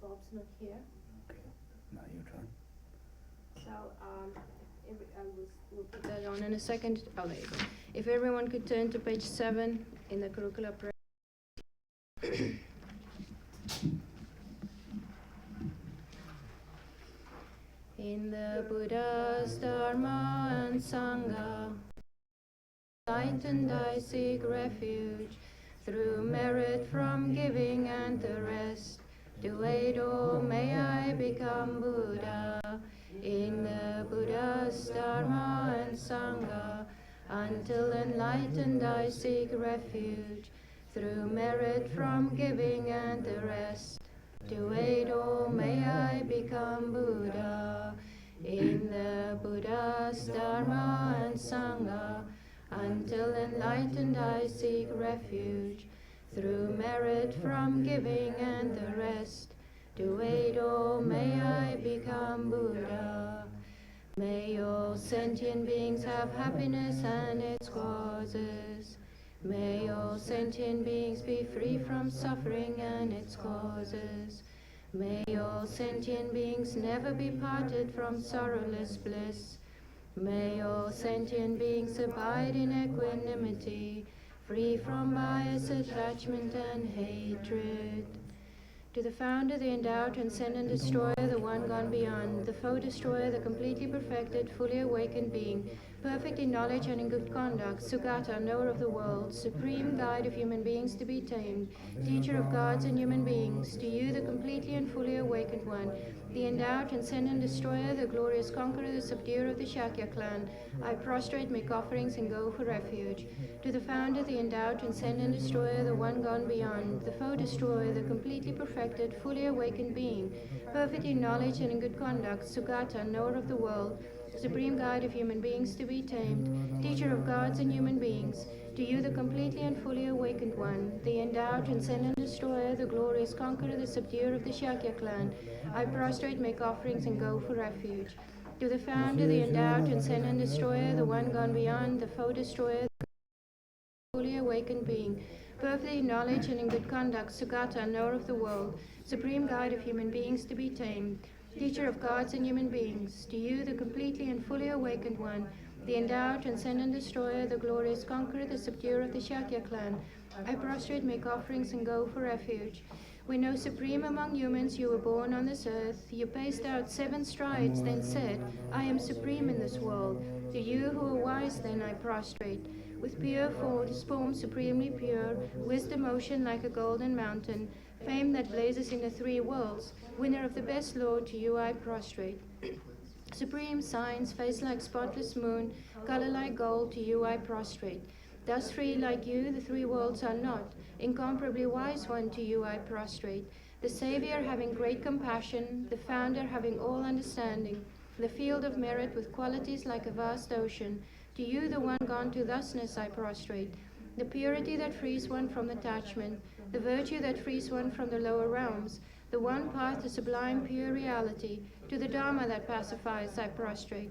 Bob's not here. Okay, now your turn. So we'll put that on in a second. Oh, there you go. If everyone could turn to page 7 in the Kurukulla prayer. In the Buddha's Dharma and Sangha, enlightened I seek refuge, through merit from giving and the rest. To aid all may I become Buddha. In the Buddha's Dharma and Sangha, until enlightened I seek refuge, through merit from giving and the rest. To aid all may I become Buddha. In the Buddha's Dharma and Sangha, until enlightened I seek refuge, through merit from giving and the rest. To aid all may I become Buddha. May all sentient beings have happiness and its causes. May all sentient beings be free from suffering and its causes. May all sentient beings never be parted from sorrowless bliss. May all sentient beings abide in equanimity, free from bias, attachment, and hatred. To the founder, the endowed, transcendent destroyer, the one gone beyond, the foe destroyer, the completely perfected, fully awakened being, perfect in knowledge and in good conduct, Sugata, knower of the world, supreme guide of human beings to be tamed, teacher of gods and human beings, to you, the completely and fully awakened one, the endowed, transcendent destroyer, the glorious conqueror, the subduer of the Shakya clan, I prostrate, make offerings, and go for refuge. To the founder, the endowed, transcendent destroyer, the one gone beyond, the foe destroyer, the completely perfected, fully awakened being, perfect in knowledge and in good conduct, Sugata, knower of the world, supreme guide of human beings to be tamed, teacher of gods and human beings, to you, the completely and fully awakened one, the endowed, transcendent destroyer, the glorious conqueror, the subduer of the Shakya clan, I prostrate, make offerings, and go for refuge. To the founder, the endowed, transcendent destroyer, the one gone beyond, the foe destroyer, the fully awakened being, perfect in knowledge and in good conduct, Sugata, knower of the world, supreme guide of human beings to be tamed, teacher of gods and human beings, to you, the completely and fully awakened one, the endowed, transcendent destroyer, the glorious conqueror, the subduer of the Shakya clan, I prostrate, make offerings, and go for refuge. We know supreme among humans you were born on this earth. You paced out 7 strides, then said, I am supreme in this world. To you who are wise, then I prostrate. With pure form supremely pure, wisdom ocean like a golden mountain, fame that blazes in the 3 worlds, winner of the best Lord, to you I prostrate. Supreme science, face like spotless moon, color like gold, to you I prostrate. Thus free like you, the 3 worlds are not. Incomparably wise one, to you I prostrate. The Savior having great compassion, the Founder having all understanding, the field of merit with qualities like a vast ocean. To you, the one gone to thusness, I prostrate. The purity that frees one from attachment, the virtue that frees one from the lower realms, the one path to sublime pure reality, to the Dharma that pacifies, I prostrate.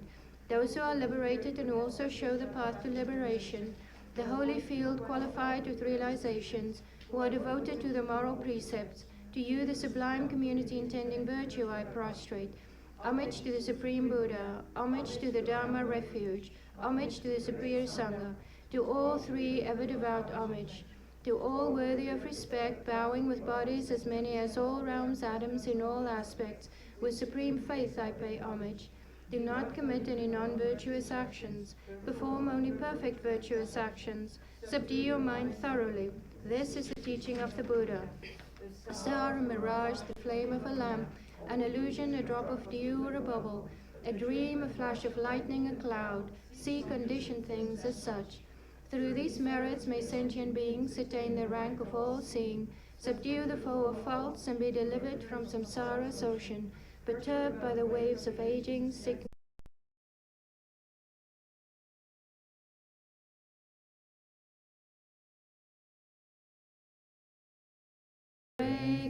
Those who are liberated and also show the path to liberation, the holy field qualified with realizations, who are devoted to the moral precepts, to you, the sublime community intending virtue, I prostrate. Homage to the Supreme Buddha, homage to the Dharma refuge, homage to the Superior Sangha, to all 3 ever devout homage. To all worthy of respect, bowing with bodies as many as all realms, atoms in all aspects, with supreme faith I pay homage. Do not commit any non-virtuous actions. Perform only perfect virtuous actions. Subdue your mind thoroughly. This is the teaching of the Buddha. A star, a mirage, the flame of a lamp, an illusion, a drop of dew or a bubble, a dream, a flash of lightning, a cloud. See conditioned things as such. Through these merits may sentient beings attain the rank of all-seeing, subdue the foe of faults, and be delivered from samsara's ocean, perturbed by the waves of aging, sickness,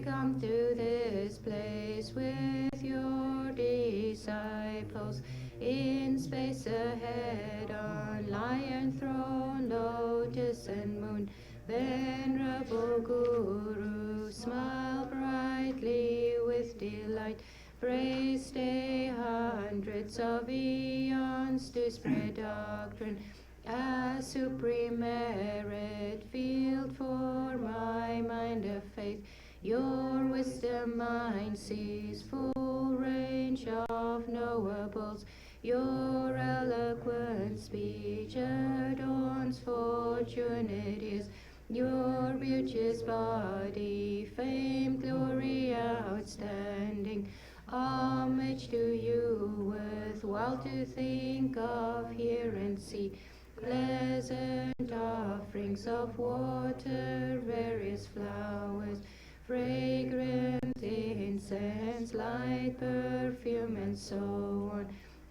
come to this place with your disciples. In space ahead on lion throne, lotus and moon, venerable Guru, smile brightly with light. Pray stay hundreds of eons to spread doctrine as supreme merit field for my mind of faith. Your wisdom mind sees full range of knowables. Your eloquent speech adorns fortune it is. Your beauteous body, fame, glory outstanding. Homage to you, worthwhile to think of, hear and see. Pleasant offerings of water, various flowers, fragrant incense, light perfume, and so on.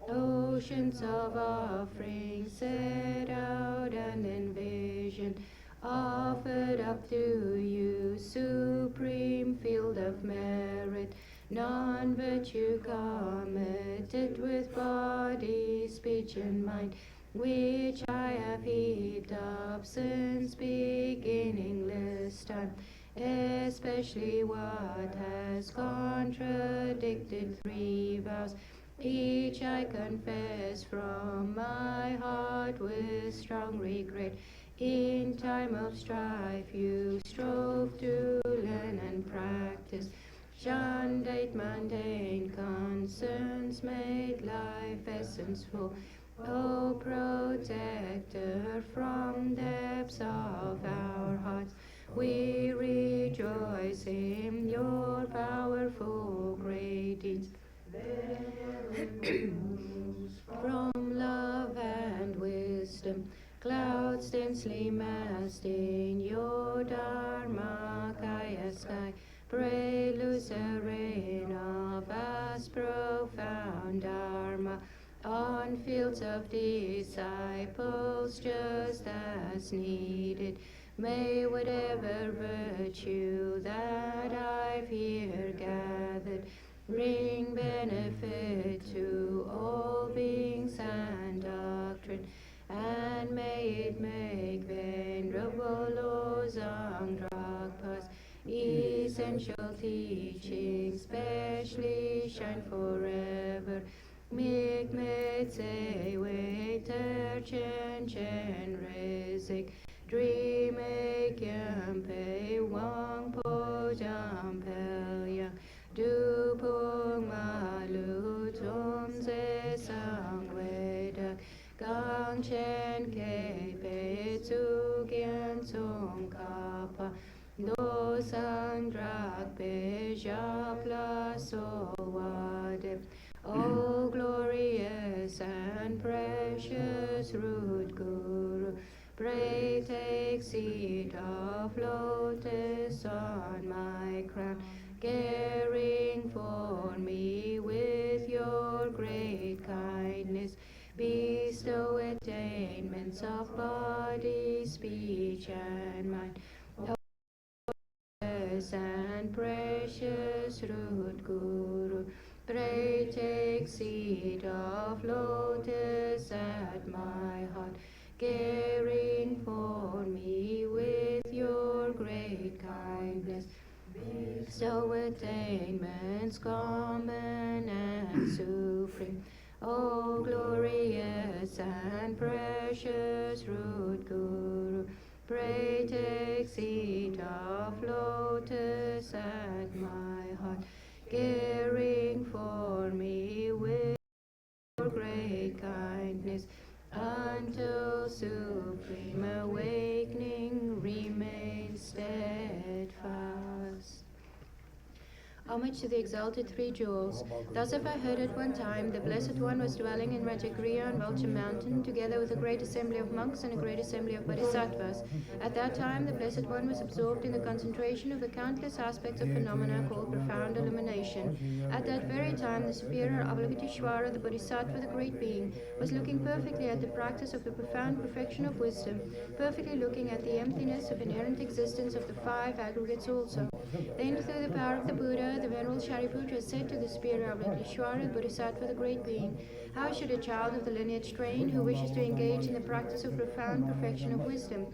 Oceans of offerings set out and envisioned, offered up to you, supreme field of merit. Non-virtue committed with body, speech, and mind, which I have heaped up since beginningless time, especially what has contradicted three vows. Each I confess from my heart with strong regret. In time of strife you strove to learn and practice. Shunned mundane concerns, made life essence full. O protector from depths of our hearts, we rejoice in your powerful great deeds. From love and wisdom, clouds densely massed in your Dharmakaya sky, pray loose a rain of vast profound Dharma on fields of disciples just as needed. May whatever virtue that I've here gathered bring benefit to all beings and doctrine, and may it make venerable Losang Dragpa's essential teachings specially shine forever. Mik Metse Waiter Chen Chen Rezik Dream Yampe Wang Po Jam Pel Yang Du Pung Malu Tum Ze Sang Wedak Gang Chen Ke Pe Tsu Gian Tsung Kapa Do Sang Drak Pe Japla So Wadep. O glorious and precious root Guru, pray take seat of lotus on my crown, caring for me with your great kindness. Bestow attainments of body, speech, and mind. O glorious and precious root Guru, pray take seat of lotus at my heart, caring for me with your great kindness. Bestow attainments common and supreme. O glorious and precious root Guru, pray take seat of lotus at my heart, caring for me with your great kindness, until supreme awakening remains steadfast. Homage to the exalted three jewels. Thus have I heard at one time the Blessed One was dwelling in Rajagriha on Vulture Mountain, together with a great assembly of monks and a great assembly of bodhisattvas. At that time the Blessed One was absorbed in the concentration of the countless aspects of phenomena called profound illumination. At that very time the superior Avalokiteshvara, the Bodhisattva, the great being, was looking perfectly at the practice of the profound perfection of wisdom, perfectly looking at the emptiness of inherent existence of the five aggregates also. Then through the power of the Buddha, the Venerable Shariputra said to the superior Avalokiteshvara, Bodhisattva, the great being, how should a child of the lineage train who wishes to engage in the practice of profound perfection of wisdom?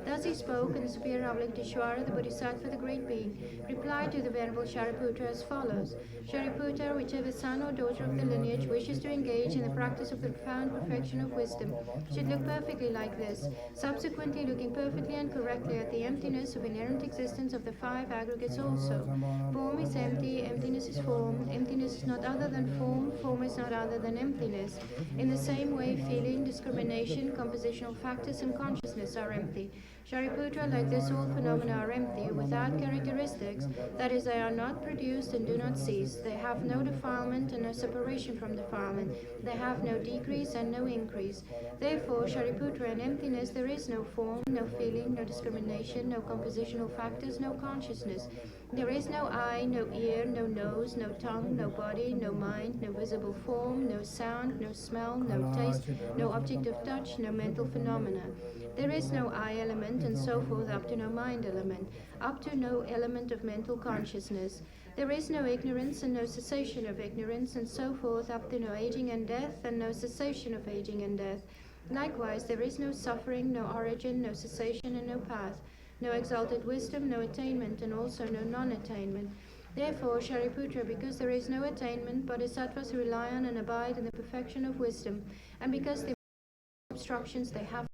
Thus he spoke, and the superior Avalokiteshvara, the Bodhisattva, the great being, replied to the Venerable Shariputra as follows: Shariputra, whichever son or daughter of the lineage wishes to engage in the practice of the profound perfection of wisdom should look perfectly like this, subsequently looking perfectly and correctly at the emptiness of inherent existence of the five aggregates also. Form is empty, emptiness is form, emptiness is not other than form is not other than emptiness. In the same way, feeling, discrimination, compositional factors, and consciousness are empty. Shariputra, like this, all phenomena are empty, without characteristics, that is, they are not produced and do not cease. They have no defilement and no separation from defilement. They have no decrease and no increase. Therefore, Shariputra, in emptiness there is no form, no feeling, no discrimination, no compositional factors, no consciousness. There is no eye, no ear, no nose, no tongue, no body, no mind, no visible form, no sound, no smell, no taste, no object of touch, no mental phenomena. There is no I element, and so forth, up to no mind element, up to no element of mental consciousness. There is no ignorance and no cessation of ignorance, and so forth, up to no aging and death, and no cessation of aging and death. Likewise, there is no suffering, no origin, no cessation, and no path, no exalted wisdom, no attainment, and also no non-attainment. Therefore, Shariputra, because there is no attainment, bodhisattvas rely on and abide in the perfection of wisdom, and because the obstructions they have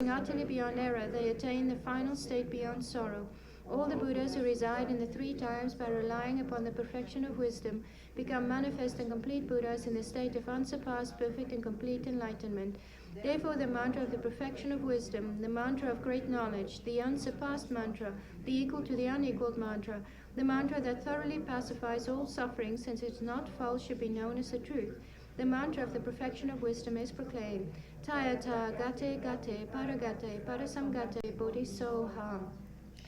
utterly beyond error, they attain the final state beyond sorrow. All the Buddhas who reside in the three times by relying upon the perfection of wisdom become manifest and complete Buddhas in the state of unsurpassed, perfect, and complete enlightenment. Therefore, the mantra of the perfection of wisdom, the mantra of great knowledge, the unsurpassed mantra, the equal to the unequaled mantra, the mantra that thoroughly pacifies all suffering, since it is not false, should be known as the truth. The mantra of the perfection of wisdom is proclaimed: Tayata gate gate paragate parasamgate bodhisoha.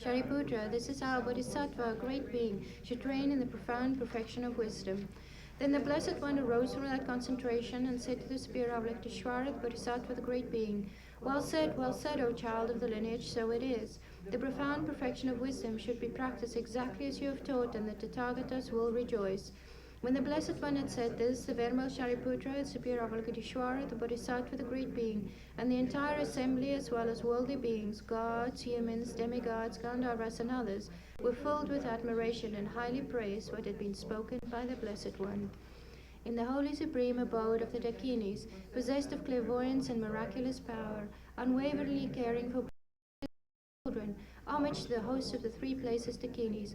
Shariputra, this is how a bodhisattva, a great being, should train in the profound perfection of wisdom. Then the Blessed One arose from that concentration and said to the superior Avalokiteshvara, the Bodhisattva, the great being, well said, O child of the lineage, so it is. The profound perfection of wisdom should be practiced exactly as you have taught, and the Tathagatas will rejoice. When the Blessed One had said this, the Venerable Shariputra, the superior Avalokiteshvara, the Bodhisattva, the great being, and the entire assembly, as well as worldly beings, gods, humans, demigods, Gandharvas, and others, were filled with admiration and highly praised what had been spoken by the Blessed One. In the holy supreme abode of the Dakinis, possessed of clairvoyance and miraculous power, unwaveringly caring for children, homage to the hosts of the three places Dakinis,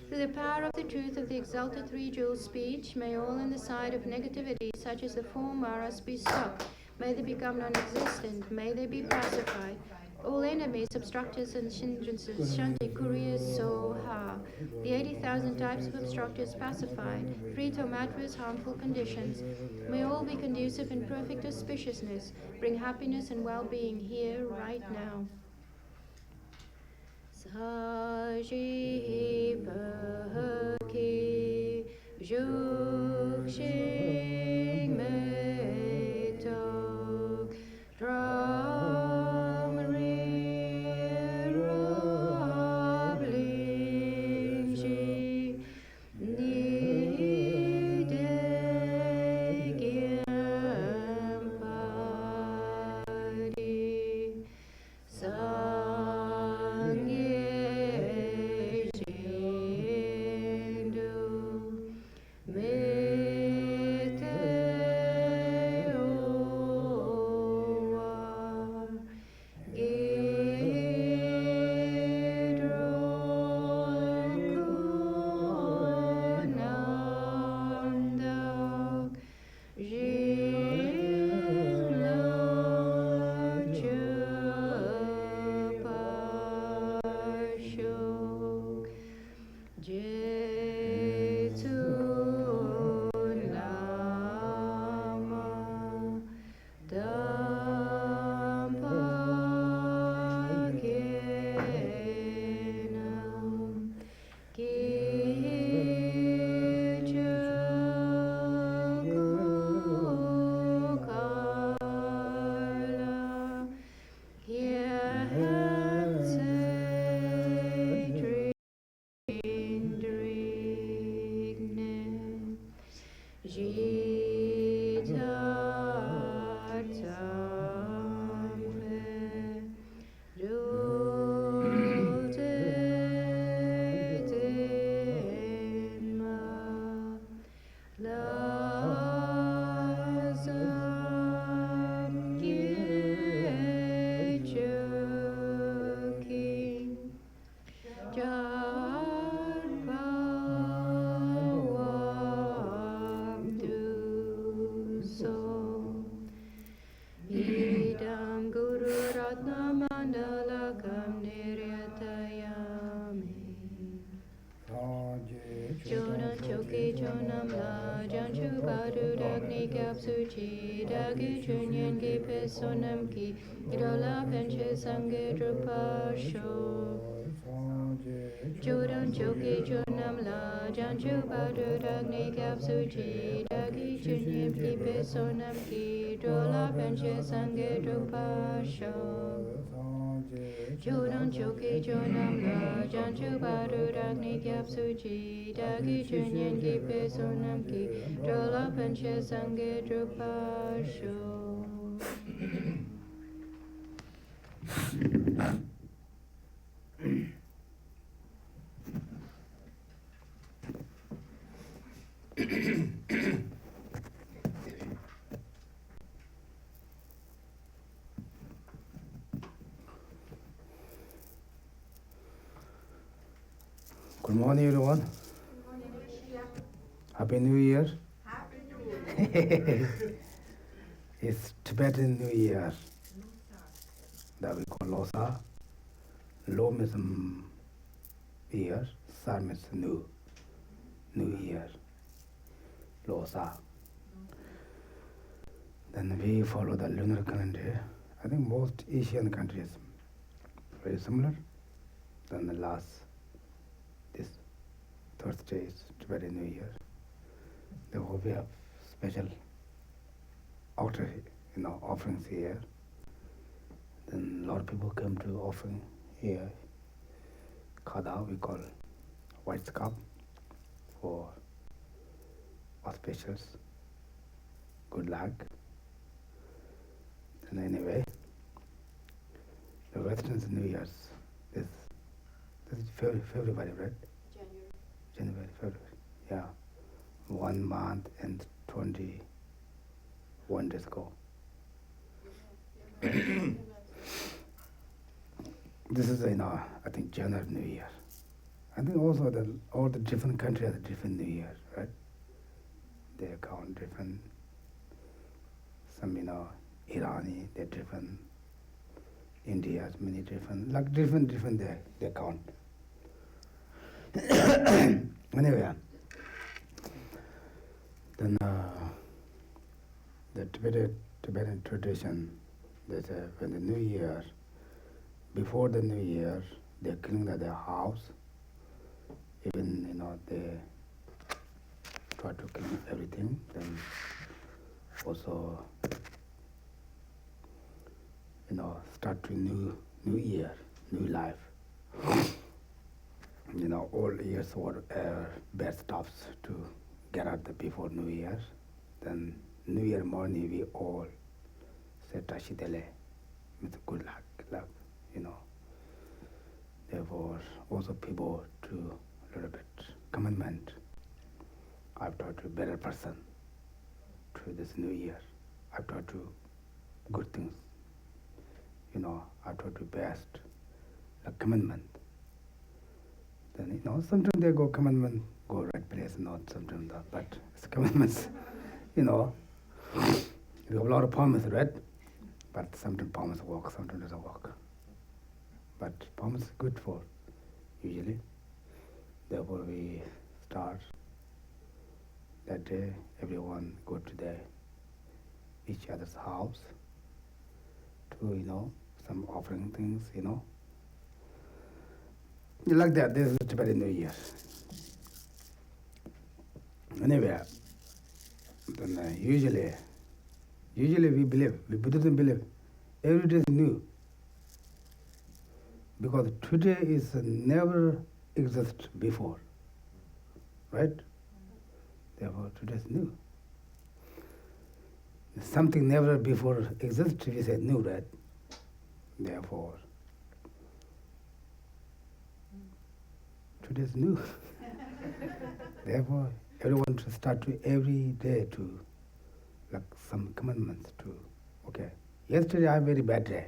through the power of the truth of the exalted three-jewel speech, may all in the side of negativity, such as the four maras, be stopped. May they become non-existent. May they be pacified. All enemies, obstructors, and hindrances, Shanti Kuriya Soha. The 80,000 types of obstructors pacified, free to adverse harmful conditions. May all be conducive in perfect auspiciousness, bring happiness and well-being here, right now. Saji Bhaki Juk Shing Me Tok Dram Ri Rob Ling Ji Ni De Gyam Padi Sangye Jingdu Me Idam Guru Ratna Mandalakam Niryatayami. Jonam Choki Jonam La Janchu Badu Dagni Kapsuchi Dagi Chunyan Gi Pesonam Ki Idola Penche Sange Drupasho. Chodam Choki Jonam La Janchu Badu Dagni Kapsuchi Dagi Chunyan Gi Pesonam Ki Idola Penche Sange Drupasho. Chodam Choki Jonam La Janchu Badu Dagni Kapsuchi Dagi Chunyan Gi Pesonam Ki Idola Penche Sange Drupasho. Good morning, everyone. Happy New Year. It's Tibetan New Year that we call Losa. Lo means year, Sa means new year, Losa. Then we follow the lunar calendar. I think most Asian countries very similar. Then the last, this Thursday is Tibetan New Year. Therefore we have special offerings here. Then a lot of people come to offering here. Khada we call white cup for auspicious, good luck. And anyway, the Western New Year's this is February, right? January, February. Yeah. 1 month and 21 days ago. This is I think January New Year. I think also all the different countries have different New Year, right? They count different. Some Irani, they're different. India has many different, like different they count. Anyway, then the Tibetan tradition, they say when the New Year, before the New Year, they clean their house. Even they try to clean everything. Then also start to new year, new life. All years were bad stuffs to get out before New Year. Then New Year morning we all say Tashidele with good luck, Therefore also people to a little bit commitment. I've taught to better person to this New Year. I've taught to good things. I've taught to best a commitment. Then sometimes they go commitment, go right place, not sometimes that, but it's commitments, We have a lot of promise, right? But sometimes promise work, sometimes doesn't work. But promise is good for usually. Therefore we start that day, everyone go to each other's house to, some offering things, Like that, this is Tibetan New Year. Anyway, then usually we Buddhism believe, every day is new. Because today is never exist before, right? Therefore today is new. Something never before existed, we say new, right? Therefore, today is new. Therefore, everyone should start to every day to like some commandments to, okay, yesterday I had a very bad day,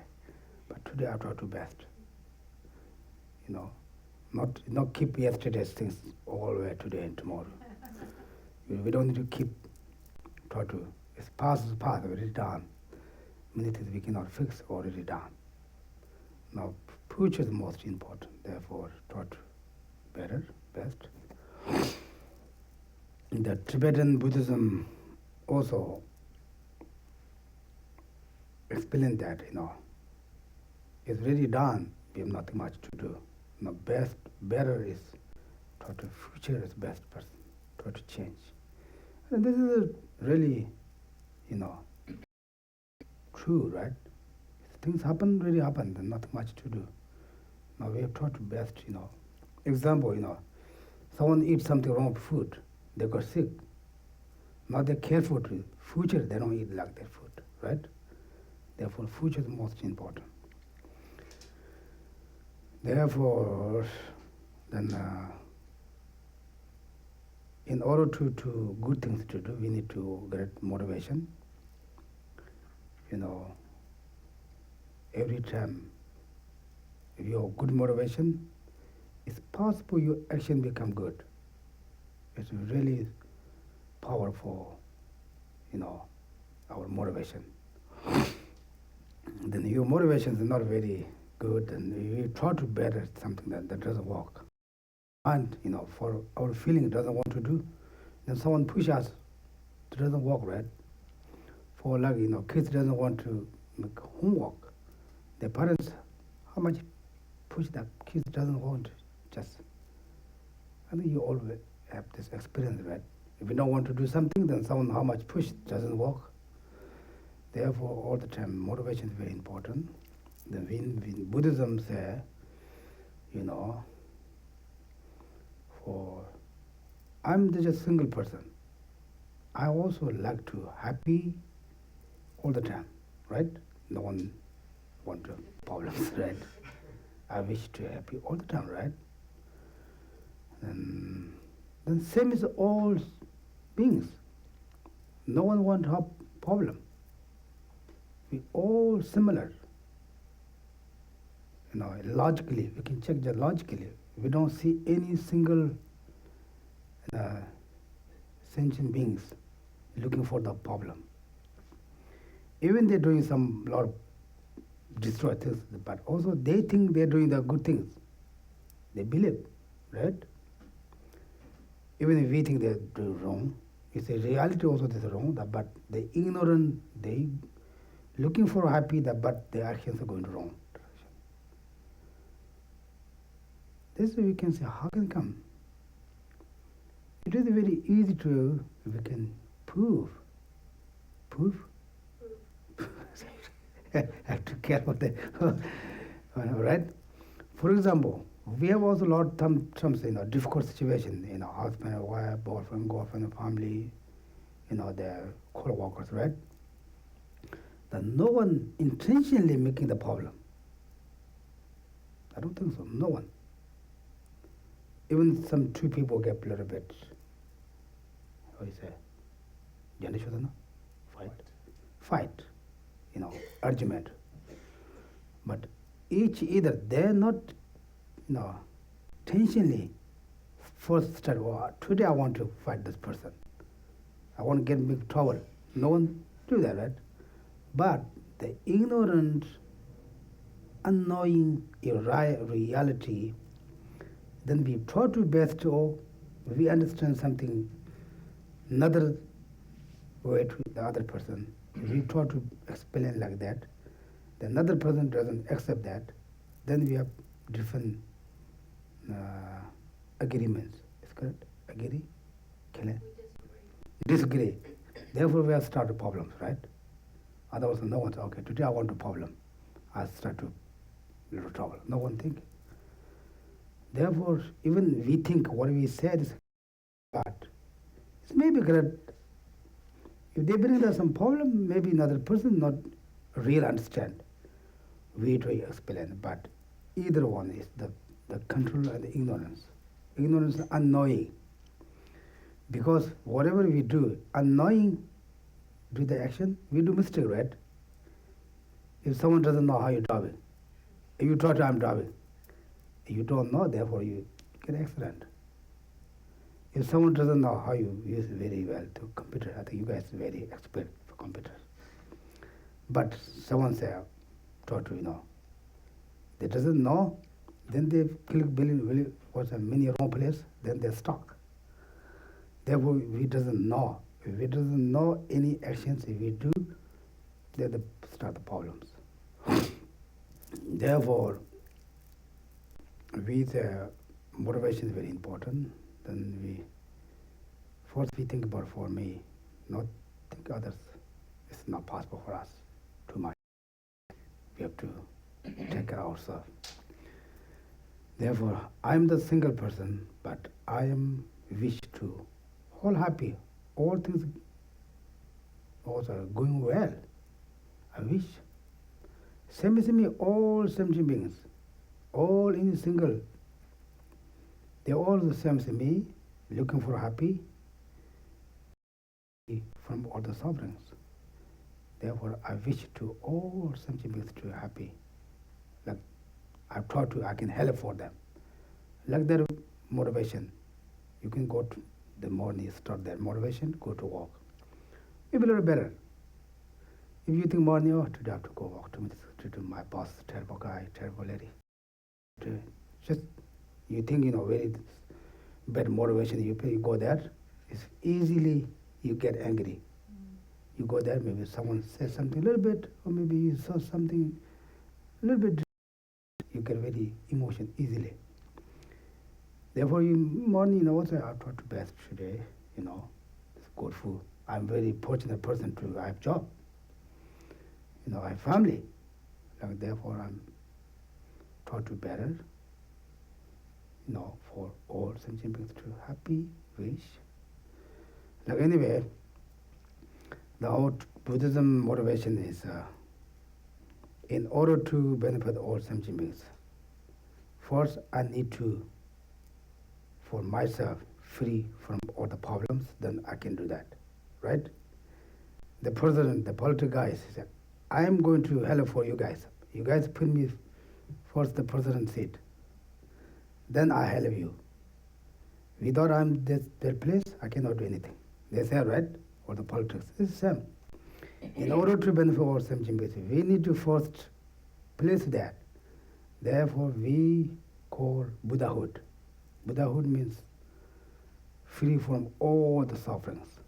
but today I try to best. You know, not keep yesterday's things all the way today and tomorrow. We don't need to keep, try to, it's past is past, already done. Many things we cannot fix, already done. Now, future is most important, therefore, try to better, best. In the Tibetan Buddhism also explained that, it's really done, we have nothing much to do. Now, better is, try to future is best person, try to change. And this is really, true, right? If things happen, really happen, then nothing much to do. Now we have tried to best, Example, someone eats something wrong with food, they got sick. Now they're careful to future, they don't eat like that food, right? Therefore, future is most important. Therefore, then in order to good things to do, we need to get motivation. Every time, if you have good motivation, it's possible your action become good. It's really powerful, our motivation. Then your motivation is not very good, and you try to better something that doesn't work. And, for our feeling it doesn't want to do, then someone push us, it doesn't work, right? For like, kids doesn't want to make homework. Their parents, how much push that kids doesn't want just. I think you always have this experience, right? If you don't want to do something, then someone how much push doesn't work. Therefore, all the time, motivation is very important. Then when Buddhism say, for I'm just a single person. I also like to happy all the time, right? No one want to have problems, right? I wish to happy all the time, right? And then same as all beings. No one want to have problem. We all similar. Logically, we can check that logically. We don't see any single sentient beings looking for the problem. Even they're doing some lot of destroy things, but also they think they're doing the good things. They believe, right? Even if we think they're doing wrong, it's a reality also that's wrong, but they ignorant, they looking for happy, but their actions are going to wrong direction. This way we can say, how can it come? It is very easy to, we can prove. Prove? I have to care about that. Right? For example, we have also a lot of times, difficult situation, husband and wife, boyfriend, girlfriend, family, their co-workers, right? That no one intentionally making the problem. I don't think so, no one. Even some two people get a little bit, how do you say, fight, argument. But either they're not, intentionally first start, today I want to fight this person. I want to get in big trouble. No one do that, right? But the ignorant, unknowing reality, then we try to best, we understand something, another way to the other person. We try to explain like that. The another person doesn't accept that. Then we have different agreements. Is correct? Agree? Disagree. Therefore, we have started problems, right? Otherwise, no one says, okay, today I want a problem. I start to little trouble. No one think. Therefore, even we think what we said is bad. It may be great, If they bring us some problem, maybe another person not real understand. We try to explain, but either one is the control and the ignorance. Ignorance is unknowing. Because whatever we do, unknowing do the action, we do mistake, right? If someone doesn't know how you're driving, if you try to, I'm driving, you don't know, therefore you get accident. If someone doesn't know how you use very well to computer, I think you guys are very expert for computers. But someone say, try to, they doesn't know, then they click what's a many wrong place, then they're stuck. Therefore, we doesn't know. If we doesn't know any actions if we do, they start the problems. Therefore, with motivation is very important. Then first we think about for me, not think others. It's not possible for us too much. We have to take care of ourselves. Therefore, I am the single person, but I am wish to all happy, all things also going well. I wish. Same as me, all sentient beings, all in single. They're all the same as me, looking for happy from all the sufferings. Therefore, I wish to all sentient beings to be happy. Like I've tried to, I can help for them. Like their motivation. You can go to the morning, start their motivation, go to walk. Maybe a little better. If you think morning, today I have to go walk to my boss, terrible guy, terrible lady. Just you think, very bad motivation, you go there, it's easily you get angry. You go there, maybe someone says something a little bit, or maybe you saw something a little bit, you get very emotion easily. Therefore, morning, also I try to best today, it's good food. I'm very fortunate person to have job. I have family. Like therefore, I'm try to better, for all sentient beings to happy, wish. Like anyway, the Buddhism motivation is in order to benefit all sentient beings. First, I need to, for myself, free from all the problems, then I can do that, right? The president, the political guys, he said, I am going to help for you guys. You guys put me first the president seat. Then I help you. Without I'm that place, I cannot do anything. They say, right? Or the politics. It's the same. In order to benefit our sentient beings, we need to first place that. Therefore, we call Buddhahood. Buddhahood means free from all the sufferings.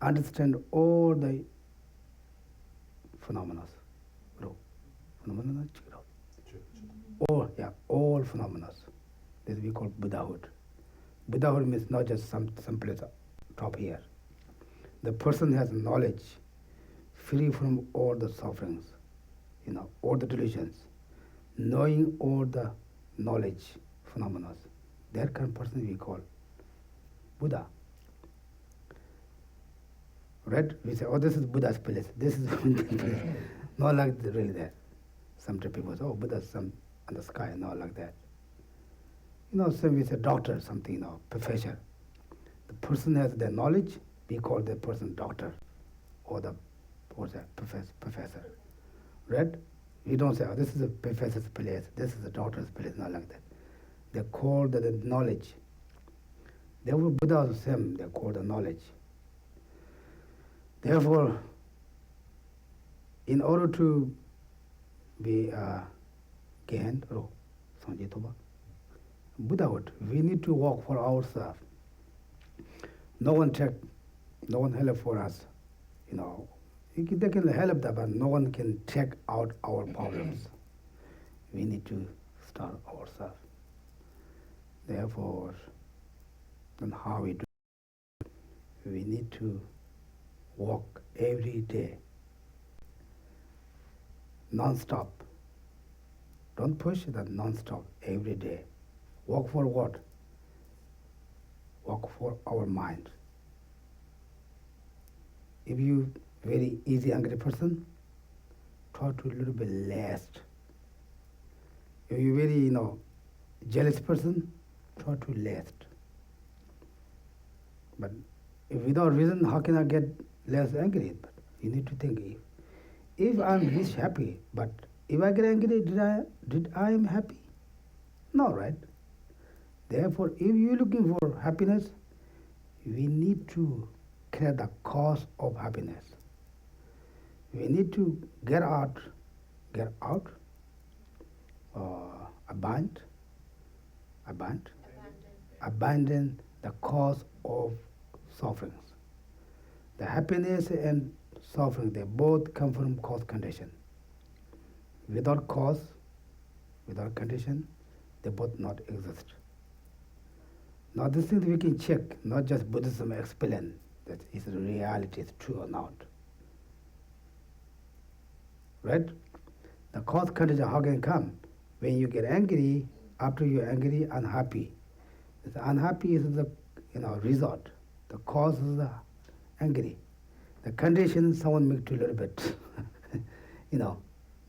Understand all the phenomena. All phenomena. This we call Buddhahood. Buddhahood means not just some place top here. The person has knowledge, free from all the sufferings, all the delusions, knowing all the knowledge phenomena. That kind of person we call Buddha. Right? We say, this is Buddha's place. This is Buddha's place. Not like really that. Sometimes people say, Buddha's some in the sky, not like that. Same with a doctor, something, professor. The person has the knowledge, we call that person doctor, or the professor. Right? We don't say, this is a professor's place, this is a doctor's place, not like that. They call the knowledge. Therefore, Buddha is the same, they call the knowledge. Therefore, in order to be gained, Buddhahood, we need to work for ourselves. No one help for us. They can help that, but no one can check out our problems. We need to start ourselves. Therefore, then how we do it? We need to walk every day, non-stop. Don't push that non-stop, every day. Walk for what? Walk for our mind. if you very easy angry person, try to a little bit less. If you very, jealous person, try to less. But if without reason, how can I get less angry? But you need to think, if I'm this happy, but if I get angry, did I am happy? No, right? Therefore, if you're looking for happiness, we need to create the cause of happiness. We need to get out, abandon the cause of sufferings. The happiness and suffering, they both come from cause condition. Without cause, without condition, they both not exist. Now these things we can check, not just Buddhism explain that is reality, is true or not. Right? The cause condition, how can it come? When you get angry, after you're angry, unhappy. The unhappy is the result. The cause is the angry. The condition, someone makes you a little bit,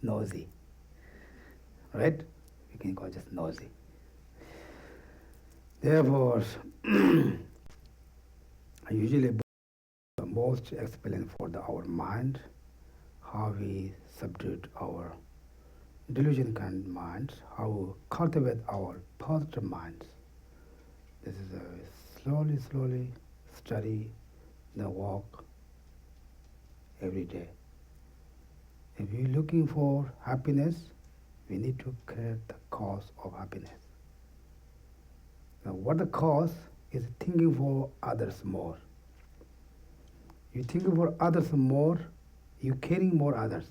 nosy. Right? We can call just nosy. Therefore, I usually the most explain for our mind, how we subdue our delusion kind minds, how we cultivate our positive minds. This is a slowly study, the walk every day. If you're looking for happiness, we need to create the cause of happiness. Now, what the cause is thinking for others more. You thinking for others more, you caring more others.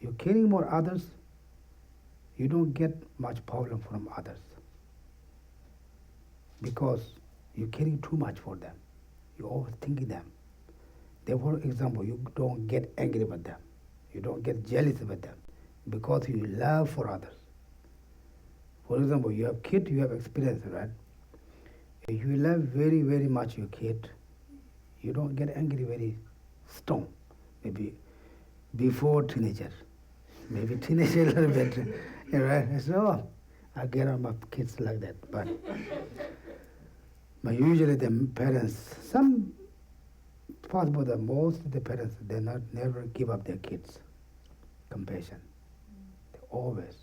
You caring more others, you don't get much problem from others. Because you're caring too much for them. You're always thinking them. Therefore, example, you don't get angry with them. You don't get jealous with them. Because you love for others. For example, you have kid, you have experience, right? If you love very, very much your kid, you don't get angry very strong. Maybe before teenager. Maybe teenager a little bit, right? So I get on my kids like that. But usually the parents, some possible that most of the parents, they never give up their kids. Compassion. They always.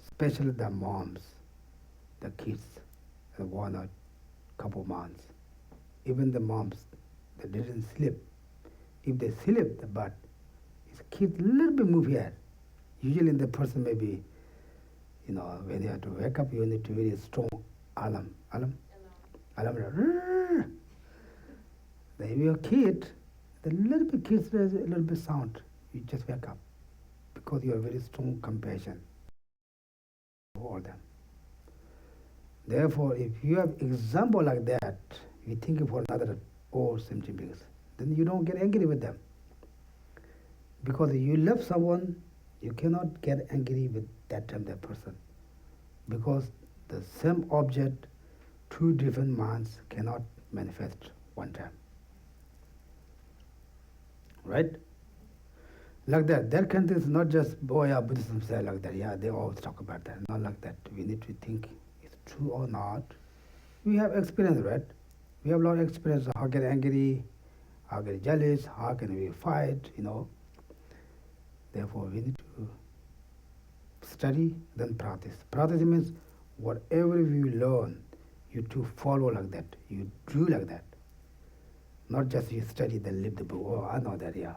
Especially the moms, the kids, the 1 or couple months. Even the moms, they didn't sleep. If they sleep, the butt, it's kids a little bit move here. Usually the person maybe, when you have to wake up, you need to very strong alarm. Then if you're a kid, the little bit kids there's a little bit sound. You just wake up because you have very strong compassion for them. Therefore, if you have example like that, you think for another old sentient beings, then you don't get angry with them. Because if you love someone, you cannot get angry with that person. Because the same object, two different minds cannot manifest one time. Right? Like that. That kind of is not just, Buddhism say like that. Yeah, they always talk about that. Not like that. We need to think it's true or not. We have experience, right? We have a lot of experience how get angry, how get jealous, how can we fight, Therefore, we need to study, then practice. Practice means whatever you learn, you to follow like that. You do like that. Not just you study, then live the book. Oh, I know that, yeah.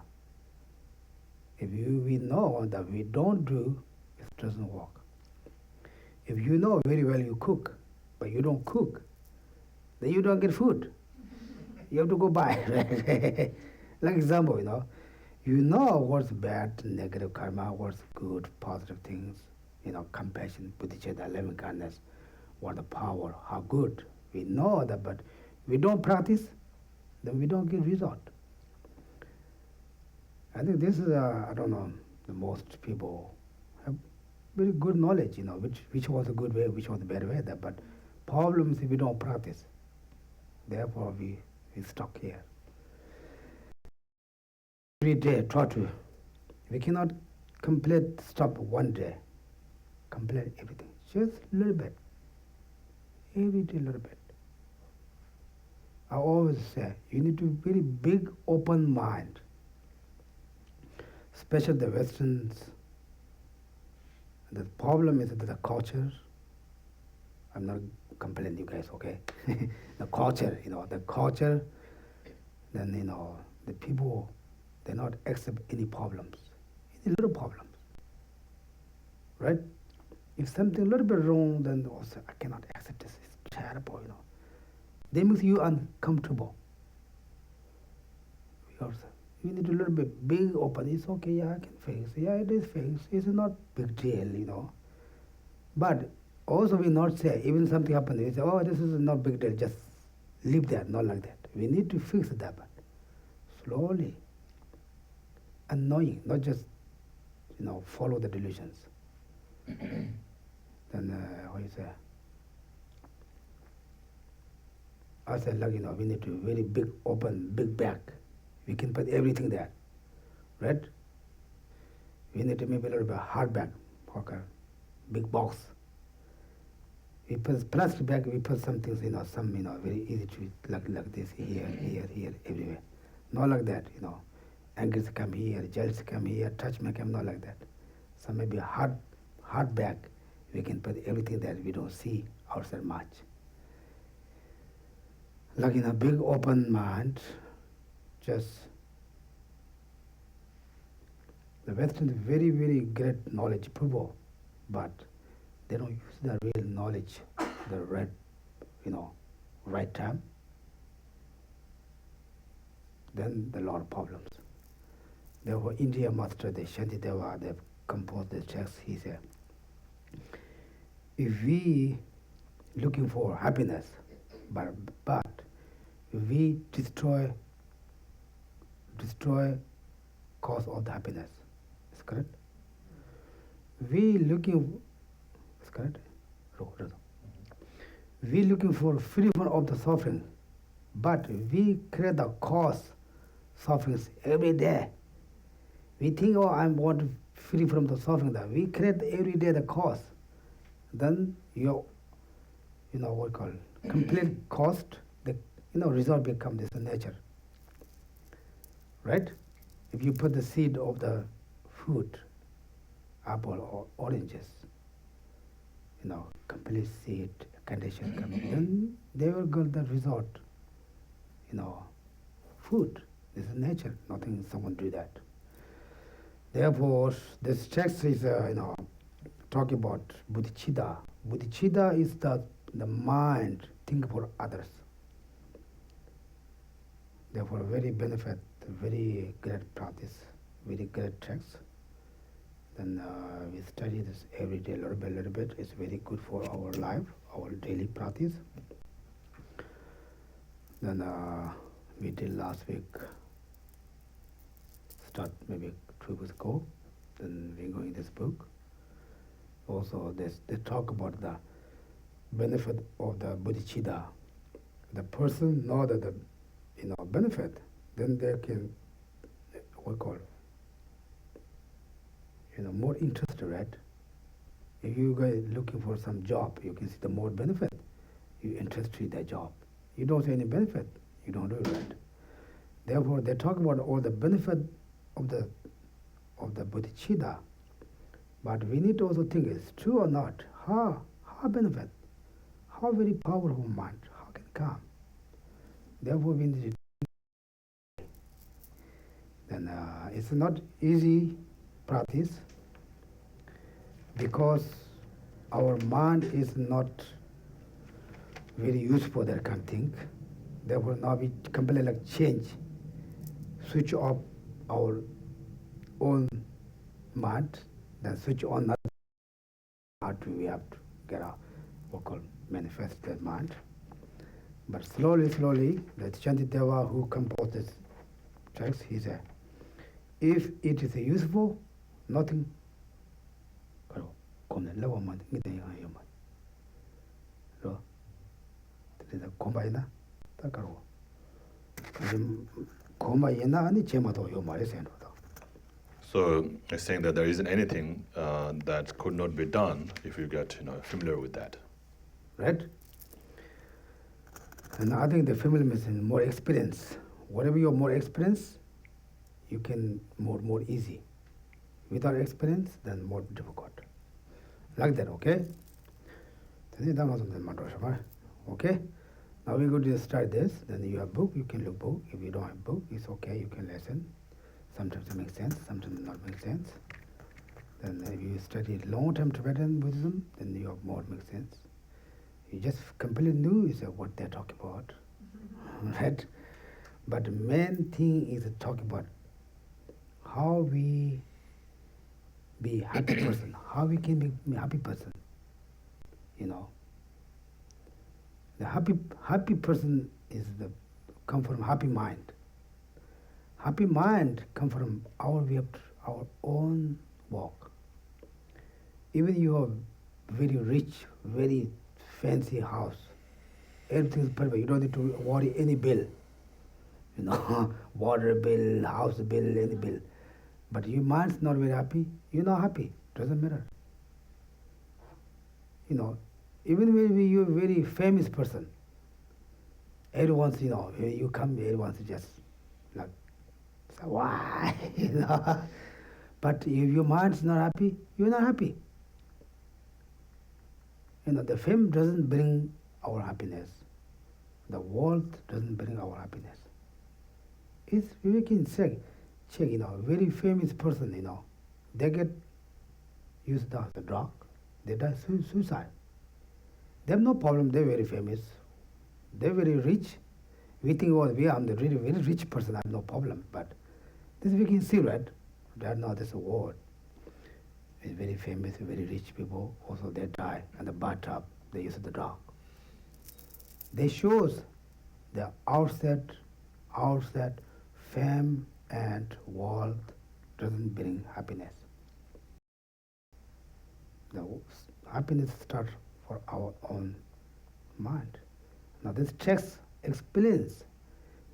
If we know that we don't do, it doesn't work. If you know very well you cook, but you don't cook, then you don't get food. You have to go buy. Like example, you know what's bad, negative karma, what's good, positive things, compassion, bodhicitta, loving kindness, what the power, how good. We know that, but we don't practice, then we don't get result. I think this is, the most people have very good knowledge, which was a good way, which was a bad way. But problem is if we don't practice. Therefore, we stuck here. every day try to. We cannot complete stop one day. Complete everything. Just a little bit. Every day a little bit. I always say you need to be very big open mind. Especially the Westerns. The problem is that the culture. I'm not complaining you guys, okay? The culture, the culture, then the people, they not accept any problems. Any little problems. Right? If something a little bit wrong, then also I cannot accept this. It's terrible, They make you uncomfortable. You need a little bit big open. It's okay, yeah, I can fix. Yeah, it is fixed. It's not big deal, But also we not say, even something happens, we say, oh, this is not big deal, just leave that, not like that. We need to fix that, but slowly, annoying, not just, follow the delusions. Then, what you say? I said, like, we need to very big, open, big bag. We can put everything there, right? We need to make a little bit hard bag, okay, big box. We put plastic bag, we put some things, some, very easy to, like this, here, everywhere. Not like that, Angles come here, gels come here, touch may come, not like that. Some maybe a hard bag, we can put everything that we don't see outside much. Like in a big open mind, just the Western is very, very great knowledge people, but they don't use the real knowledge, the right time. Then there are a lot of problems. Therefore, India master, the Shantideva, they composed the text. He said, if we looking for happiness, but we destroy cause of the happiness. Is correct? We looking, is correct? We looking for freedom of the suffering, but we create the cause sufferings every day. We think, oh, I want to free from the suffering. That we create every day the cause. Then your, what call complete cost. The result become this nature. Right? If you put the seed of the fruit, apple or oranges, complete seed condition come, then they will get the result. Food. This is nature. Nothing someone do that. Therefore, this text is talking about bodhicitta. Bodhicitta is the mind think for others. Therefore, very benefit, very great practice, very great text. Then we study this every day, little bit. It's very good for our life, our daily practice. Then we did last week, start maybe 2 weeks ago. Then we go in this book. Also, they talk about the benefit of the bodhicitta. The person know that the benefit, then they can, more interested, right? If you guys looking for some job, you can see the more benefit, you interested in that job. You don't see any benefit, you don't do it, right? Therefore, they talk about all the benefit of the bodhicitta, but we need to also think it's true or not. How benefit? How very powerful mind? How can come? Therefore, we need to. Then it's not easy practice because our mind is not very useful that kind of thing. Therefore, now we completely like change, switch off our own mind, then switch on another. We have to get a manifest that mind. But slowly, the Shantideva who composed this text, he said, if it is useful, nothing. koma yena ani chema to yo mare sen do. So it's saying that there isn't anything that could not be done if you get familiar with that. Right? And I think the family means more experience. Whatever you're more experience, you can more easy. Without experience, then more difficult. Like that, okay? Okay? Now we're going to start this. Then you have book, you can look book. If you don't have book, it's okay, you can listen. Sometimes it makes sense, sometimes it not make sense. Then if you study long-term Tibetan Buddhism, then you have more make sense. You just completely new is what they're talking about, right? But the main thing is to talk about how we be happy person, how we can be a happy person, The happy person is come from happy mind. Happy mind come from our own walk. Even you have very rich, very fancy house, everything is perfect. You don't need to worry any bill, water bill, house bill, any bill. But your mind's not very happy. You're not happy. Doesn't matter. Even when you're a very famous person, everyone's, you come, everyone's just like, so why? But if your mind's not happy, you're not happy. The fame doesn't bring our happiness. The world doesn't bring our happiness. We can check, very famous person, they get used as a drug, they die suicide. They have no problem, they're very famous. They're very rich. We think, I'm the really very rich person, I have no problem. But this we can see, right? They are not this world. It's very famous, very rich people, also they die in the bathtub, they use the drug. They shows the outside fame and world doesn't bring happiness. The happiness starts for our own mind. Now this text explains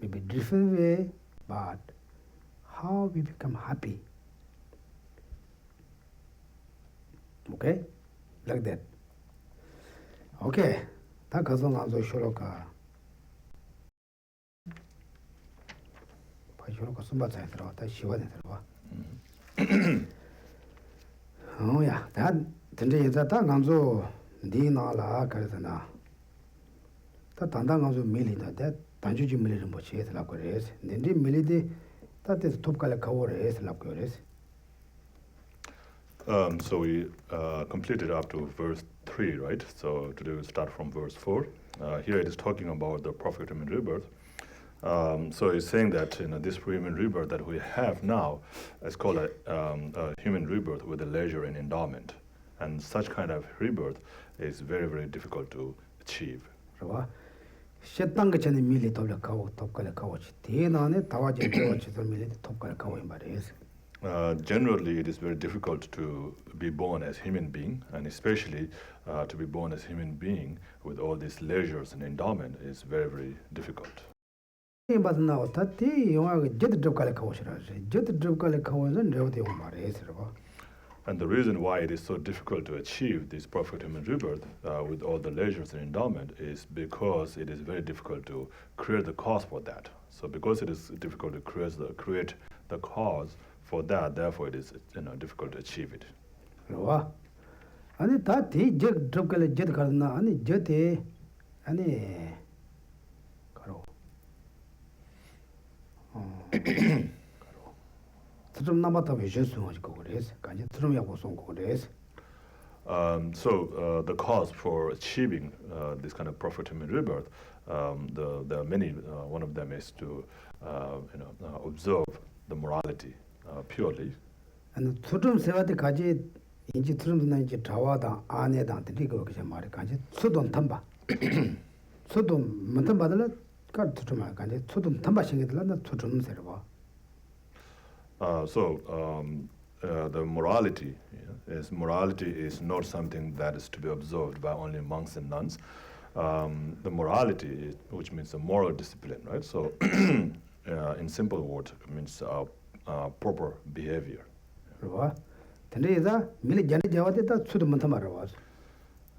maybe different way, but how we become happy. Okay? Like that. Okay. 다 가서 나서 쇼로가. 쇼로가 숨바 잘 들어왔다. 시원해 들어와. 야, 다 전제 인자 다 간조 니나라 그러잖아. 다 단단 간조 밀리다. 다 단주지 밀리는 뭐 제스라 그래서. 근데 밀리디 다때 톱깔에 가오래 해서 그래서. So we completed up to verse 3, right? So today we start from verse 4. Here it is talking about the prophet human rebirth. So it's saying that this human rebirth that we have now is called a human rebirth with a leisure and endowment. And such kind of rebirth is very, very difficult to achieve. Generally, it is very difficult to be born as human being, and especially to be born as human being with all these leisures and endowment is very, very difficult. And the reason why it is so difficult to achieve this perfect human rebirth with all the leisures and endowment is because it is very difficult to create the cause for that. So because it is difficult to create the cause for that, therefore it is difficult to achieve it. So the cause for achieving this kind of perfect human rebirth, there are many. One of them is to observe the morality purely. And the morality is not something that is to be observed by only monks and nuns. The morality, which means the moral discipline, right? So in simple words, means proper behavior.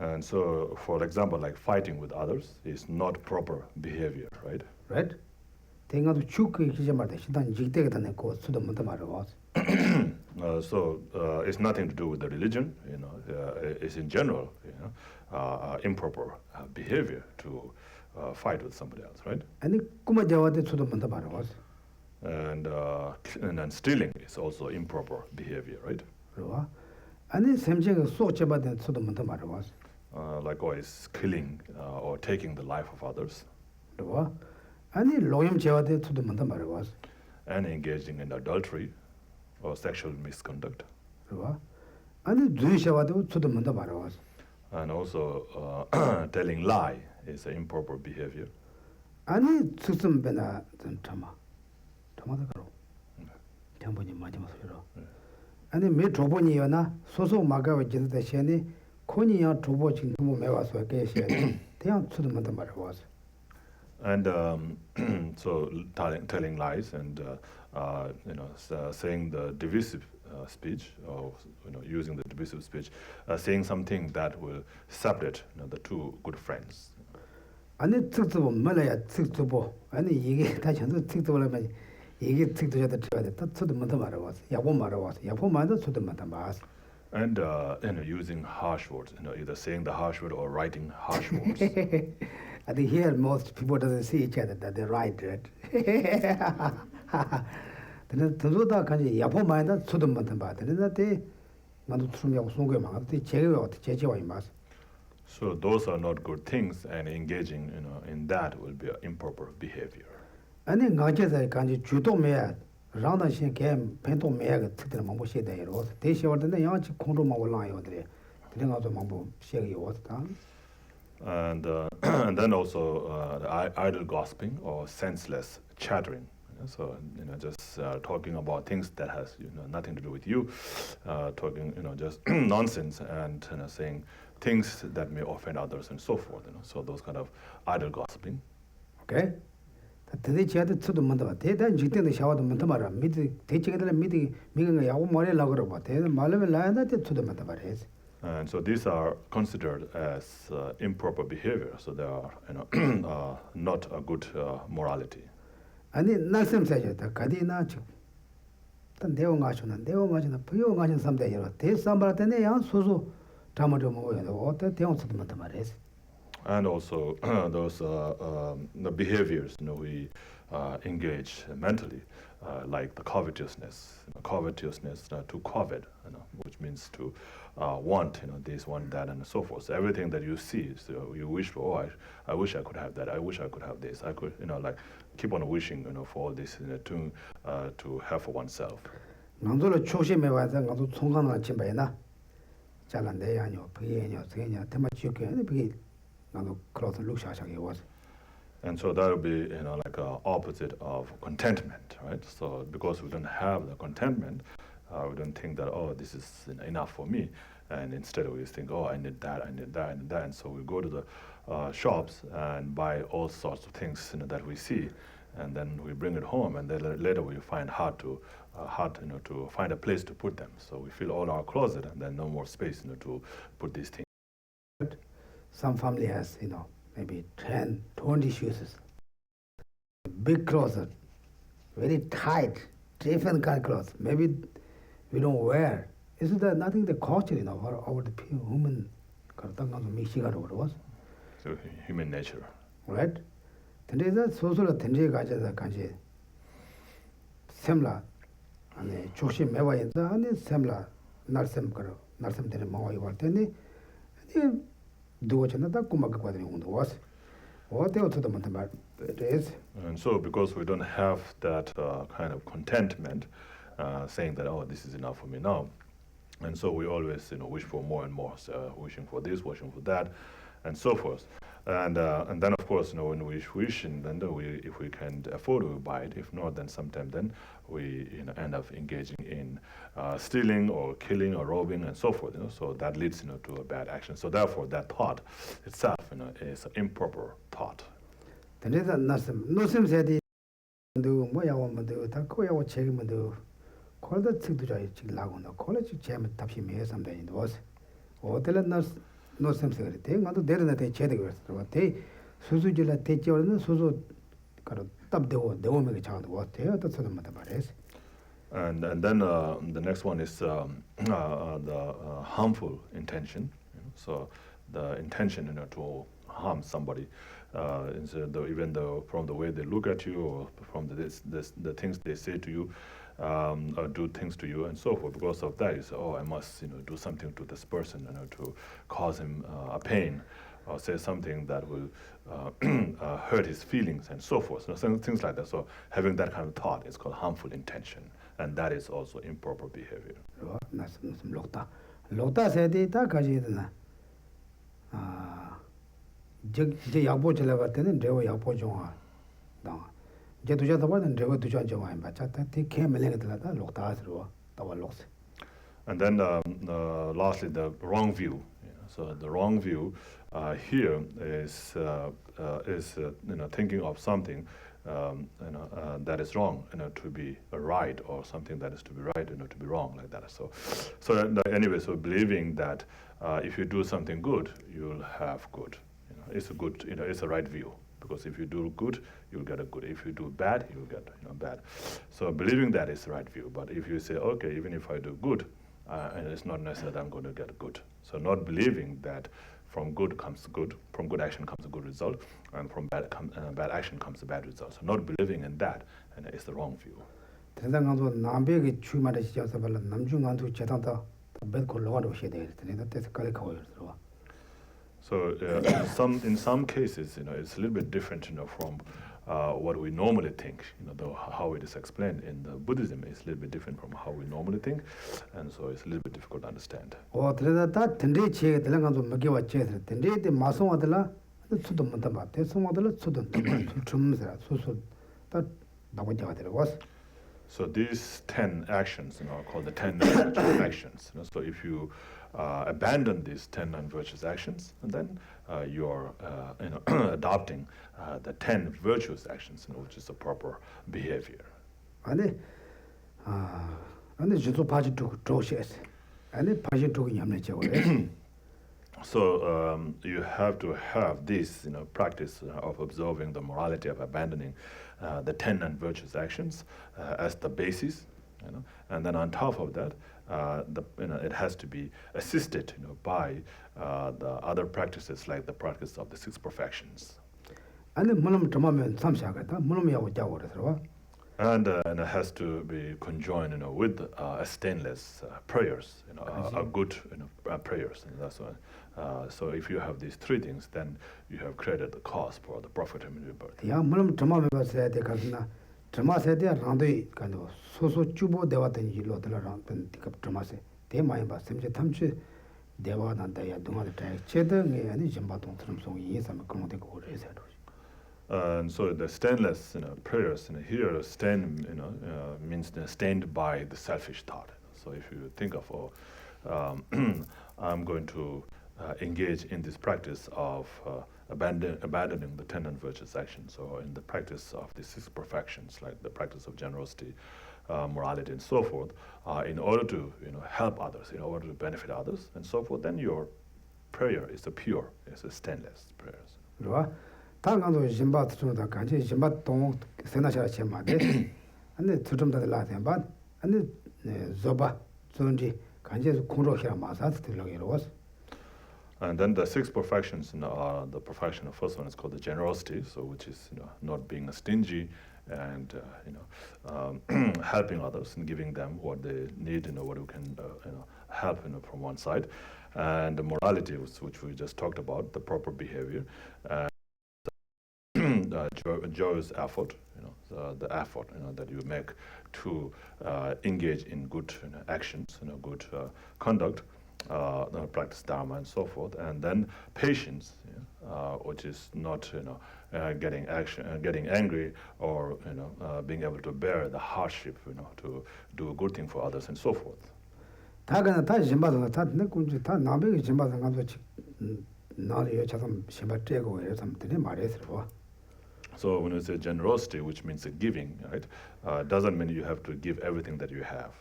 And so, for example, like fighting with others is not proper behavior, right? Right? So it's nothing to do with the religion, it's in general, improper behavior to fight with somebody else, right? And then stealing is also improper behavior, right? Likewise, killing or taking the life of others. And engaging in adultery or sexual misconduct. And also telling lie is an improper behavior. And so telling lies and saying the divisive speech, or using the divisive speech, saying something that will separate the two good friends. And using harsh words, either saying the harsh word or writing harsh words. I think here most people doesn't see each other that they write, right? So those are not good things, and engaging in that will be improper behavior. And and then also the idle gossiping or senseless chattering. So just talking about things that has nothing to do with you, talking just nonsense, and saying things that may offend others and so forth. So those kind of idle gossiping. Okay. And so these are considered as improper behavior. So they are not a good morality. And then Nassim said, the Kadina, someday, they somebody so and also those the behaviors we engage mentally, like the covetousness, to covet, which means to want, this, want that, and so forth. So everything that you see, so you wish for. Oh, I wish I could have that. I wish I could have this. I could, like keep on wishing, for all this, to have for oneself. And so that would be, like a opposite of contentment, right? So because we don't have the contentment, we don't think that, oh, this is enough for me. And instead we think, oh, I need that, I need that, I need that. And so we go to the shops and buy all sorts of things that we see. And then we bring it home, and then later we find hard to find a place to put them. So we fill all our closet, and then no more space, to put these things. Some family has, maybe 10, 20 shoes. Big closet, very tight, different kind of clothes. Maybe we don't wear. Isn't that nothing the culture, for our human, So human nature. Right? Then social similar, and Choshi Mewa in the similar, Narsem Dene Mawa Yuatene, do what another Kumaka was. What they also the Montemar is. And so, because we don't have that kind of contentment, saying that, oh, this is enough for me now. And so we always, wish for more and more, so wishing for this, wishing for that, and so forth. And then, of course, when we wish, and then if we can afford to buy it. If not, then sometime then we end up engaging in stealing or killing or robbing and so forth. So that leads to a bad action. So therefore, that thought itself is an improper thought. Then is Nassim said, do 뭐야원도 다 거야고 책임도 콜더 측도 잘 지라고나 콜레지 제면 답시 매삼대 was 어들은 너 셈세를 때 나도 내려나 대 제대 그랬어 대 수수질라 대지어는 수수 가로 답되고 내오면 장도 왔대요 또 서는마다 말했어. And then the next one is the harmful intention. So the intention, to harm somebody, even though from the way they look at you or from the things they say to you, or do things to you and so forth. Because of that, you say, oh, I must do something to this person, to cause him a pain, or say something that will hurt his feelings and so forth. Things like that. So having that kind of thought is called harmful intention. And that is also improper behavior. Lokta said that Kajidana. Je Yabo Jelabatin and Dewa Yapo Jonga. Jetuja and Dewa Tuja Joa, but they came a little Lokta through our loss. And then lastly, the wrong view. So the wrong view here is thinking of something that is wrong, to be right, or something that is to be right, to be wrong, like that. So anyway, so believing that if you do something good, you'll have good. It's a good, it's a right view. Because if you do good, you'll get a good. If you do bad, you'll get bad. So believing that is the right view. But if you say, okay, even if I do good, and it's not necessary that I'm going to get good. So not believing that from good comes good, from good action comes a good result, and from bad action comes a bad result. So not believing in that, and it's the wrong view. So in some cases, it's a little bit different, from what we normally think. How it is explained in the Buddhism is a little bit different from how we normally think, and so it's a little bit difficult to understand. So these 10 actions, are called the 10 non-virtuous actions. So if you abandon these 10 non-virtuous actions, and then you're adopting the 10 virtuous actions, which is the proper behavior. So you have to have this practice of observing the morality of abandoning the 10 non-virtuous actions as the basis, and then on top of that, it has to be assisted by the other practices, like the practice of the 6 perfections. And it has to be conjoined with stainless prayers, a good prayers, and that's why. So if you have these 3 things, then you have created the cause for the profit and rebirth. And so the stainless prayers here, stain means stained by the selfish thought. So if you think of, I'm going to engage in this practice of abandoning the 10 non-virtuous actions, or in the practice of the 6 perfections, like the practice of generosity, morality, and so forth, in order to help others, in order to benefit others, and so forth, then your prayer is a pure, it's a stainless prayers. 당간도 짐바트 좀다 간지 짐바트 동 세나샤 쳔마데 안데 투좀다 라템바 안데 조바 존지 간지 군로히라 마사트 들러게로 was. And then the 6 perfections are the perfection of first one is called the generosity, so which is not being stingy, and helping others and giving them what they need, what you can help from one side, and the morality, which we just talked about, the proper behavior, and joyous effort, the effort that you make to engage in good actions, good conduct, practice dharma and so forth, and then patience, which is not getting angry, or being able to bear the hardship, to do a good thing for others and so forth. 다가나 다 짐바도 다 내군지 다 남베기 짐바도 감도 나리에 자좀 심바 떼고 해서 들이 말해서. So when you say generosity, which means giving, right, doesn't mean you have to give everything that you have.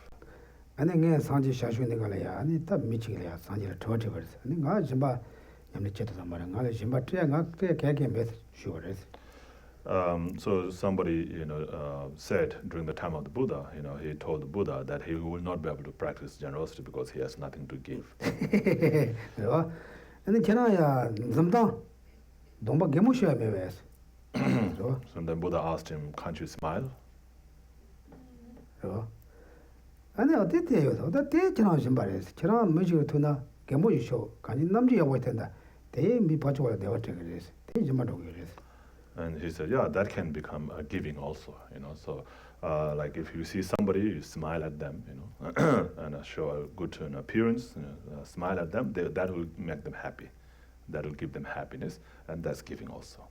아니 게 상지 샤슈네 갈이야. 아니 다 미치게야. 상지를 터트 버스. 아니 가 심바 냠네 쳇다 말아. 가 심바 트야 가 개개 메스 슈어레스. So somebody, said during the time of the Buddha, he told the Buddha that he will not be able to practice generosity because he has nothing to give. 그래요? 아니 제나야 좀더 동바 개무셔야 메스. So then Buddha asked him, "Can't you smile?" 그래요? 아니 어때요? 어때 제나 심바레스. 제나 뭐지 투나 개무셔. 간이 남지 여고 있다. 대 미파초가 되어 되그레스. 대 좀더 그레스. And he said, yeah, that can become a giving also, So, like if you see somebody, you smile at them, and show a good appearance, smile at them, that will make them happy. That will give them happiness, and that's giving also.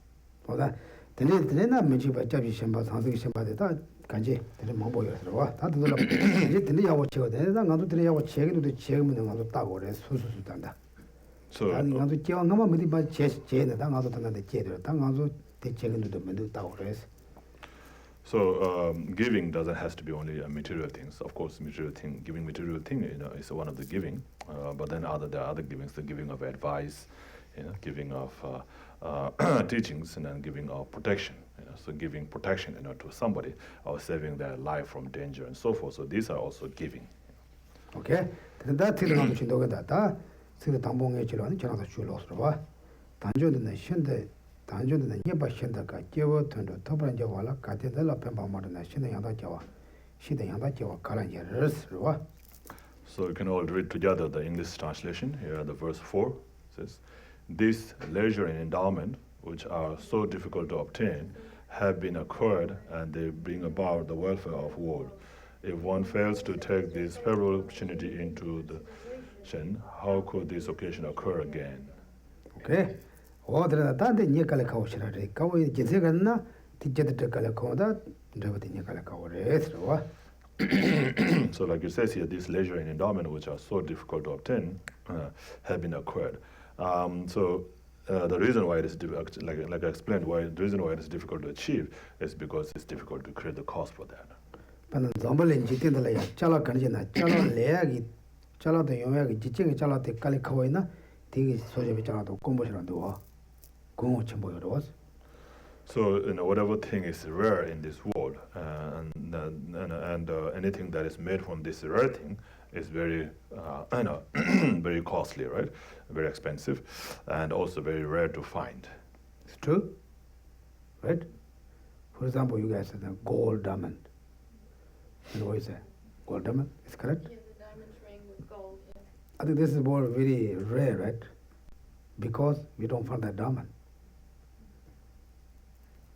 보다 드네나 미지바 잡이 심바 상승 심바데다 간지 드네 뭐보여서 와 다들 이제 드네 야고 치고 내가 가도 드네 야고 치기도 치기면 가도 따고 그래 수수수단다. So, 아니 가도 제왕 가면 어디 봐 제네 당 가도 당한테 제대로 당 가도 So giving doesn't have to be only material things. Of course, giving material thing, is one of the giving. But then there are other givings, the giving of advice, giving of teachings, and then giving of protection. So giving protection, to somebody, or saving their life from danger and so forth. So these are also giving. Okay. That is not to do that. See the tambong children, channel chulos. 단조는 신데 단조는 예바 신다가 제워 던도 토브란제 와라 가데달라 펜바마르나 신의 양다 제와 시대 양다 제와 가란제르스와. So you can all read together the English translation. Here the verse 4 says, "This leisure and endowment, which are so difficult to obtain, have been acquired, and they bring about the welfare of world. If one fails to take this favorable opportunity into the Shen, how could this occasion occur again?" Okay. 오더라 다데 니칼에 가오시라래. 가오이 제세가나 티제데 칼에 가오다 드버디 니칼에 가오레스와. So like it says here, this leisure and endowment, which are so difficult to obtain, have been acquired. The reason why it is difficult, like I explained, the reason why it is difficult to achieve is because it's difficult to create the cost for that. 반은 점벌린 지텐들이야. 잘라 간지나 잘라 레야기 잘라도 용야기 지칭이 잘라도 칼에 가오이나 되게 소재비 잘라도 공부시라도 와. 공부 좀 보여줘. So whatever thing is rare in this world, and anything that is made from this rare thing is very, very costly, right? Very expensive, and also very rare to find. It's true, right? For example, you guys said gold diamond. And what is that? Gold diamond? Is correct? Yeah, the diamond ring with gold. Yeah. I think this is more very rare, right? Because we don't find that diamond.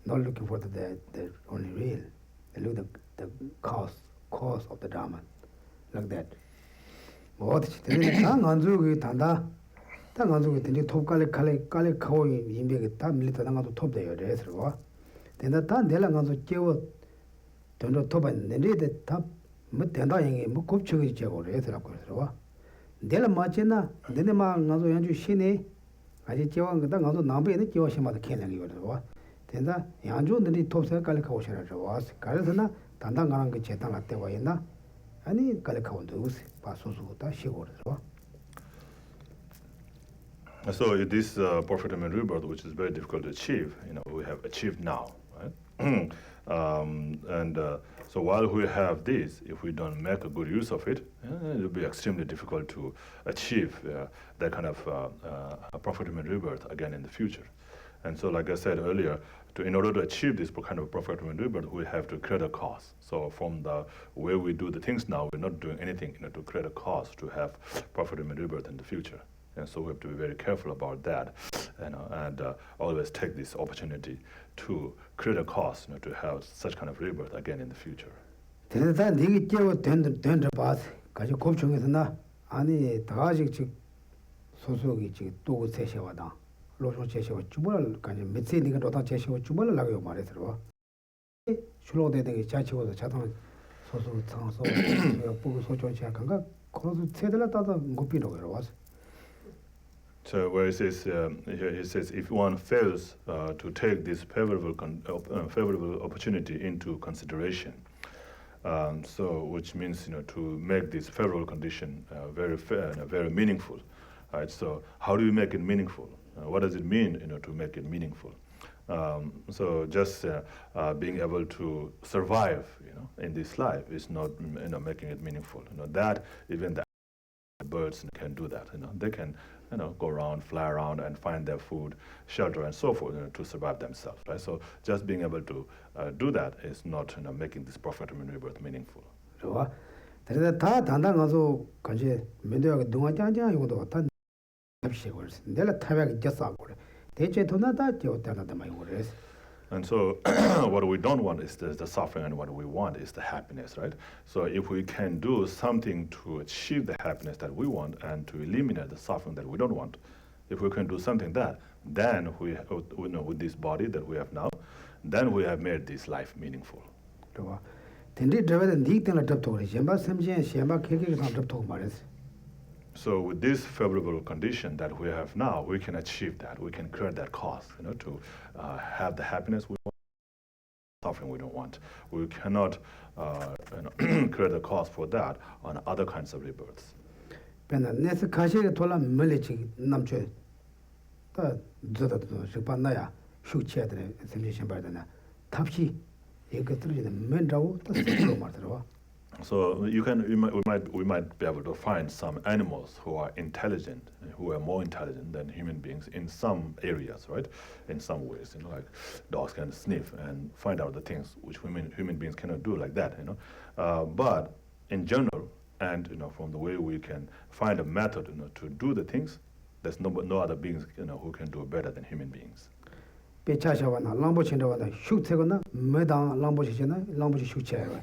Not looking for the only real. They look at the cost of the diamond, like that. What is it? Tanganzu tanda, tanganzu tindi top kale kao imbe ta milita tanganzu top there resro. Then the tan dela ganzu jewo tondo toba nende de ta mutenda yenge mu kopchugi jewo resro ko. Dela machena dene ma ganzu yanju shine 아직 제왕 그다 가서 남부에는 제와시마다 캔량이 거든요. 된다. 양조들이 톱세 깔리카 오셔라죠. 와서 가르서나 단단 가는 그 제단 같대 와 있나? 아니 깔리카 온도 우스 바소소다 시고르죠. So this perfect human rebirth, which is very difficult to achieve, we have achieved now, right? So while we have this, if we don't make a good use of it, it will be extremely difficult to achieve that kind of a perfect human rebirth again in the future. And so, like I said earlier, in order to achieve this kind of perfect human rebirth, we have to create a cause. So from the way we do the things now, we're not doing anything to create a cause to have perfect human rebirth in the future. And so we have to be very careful about that, and always take this opportunity to create a cause, to have such kind of rebirth again in the future. 대단 네게 제워 된다 봐. 가지 곱충에서나 아니 다직 즉 소속이 즉 또 세셔와다. 로조 제시와 주벌 가지 메시 네가 도다 제시와 주벌을 나가요 말해서. 출로되게 자치고도 자동 소속 상소 보고 소조치 약간가 거기서 세들라 따다 못 비로 와서. So where it says, here it says, if one fails to take this favorable opportunity into consideration, so which means to make this favorable condition very fair and very meaningful, right? So how do you make it meaningful? What does it mean, to make it meaningful? So just being able to survive, in this life is not, making it meaningful. That even the birds can do that. They can, go around, fly around, and find their food, shelter, and so forth, to survive themselves, right? So just being able to do that is not, making this prophet rebirth meaningful. 좋아. 그래서 다 단단하서 간지 면도하고 동아장장 이것도 어떤 답시 걸스. 내가 타백이 졌어 그래. 대체 돈나다 졌다나다 많이 그래서. And so what we don't want is the suffering, and what we want is the happiness, right? So if we can do something to achieve the happiness that we want and to eliminate the suffering that we don't want, if we can do something that, then we with this body that we have now, then we have made this life meaningful. 좋아. 근데 저번에 니땡을 접도 그래. 셴바 섬지에 셴바 계획을 다 접도 말했어. So with this favorable condition that we have now, we can achieve that. We can create that cause, to have the happiness we want, suffering we don't want. We cannot create a cause for that on other kinds of rebirths. 근데 내서 가시에 돌아 멀리지 남쳐. 다 저다도 식반나야 슈치야들 섬지 셴바잖아. 답시 이거 들으지는 맨다고 또 스스로 말더라. So we might be able to find some animals who are intelligent, who are more intelligent than human beings in some areas, right? In some ways, like dogs can sniff and find out the things which human beings cannot do like that, But in general, and from the way we can find a method, to do the things, there's no other beings, who can do it better than human beings. 배차샤와나 랑보친다와나 슈트거나 매당 랑보치잖아. 랑보치 슈치야와.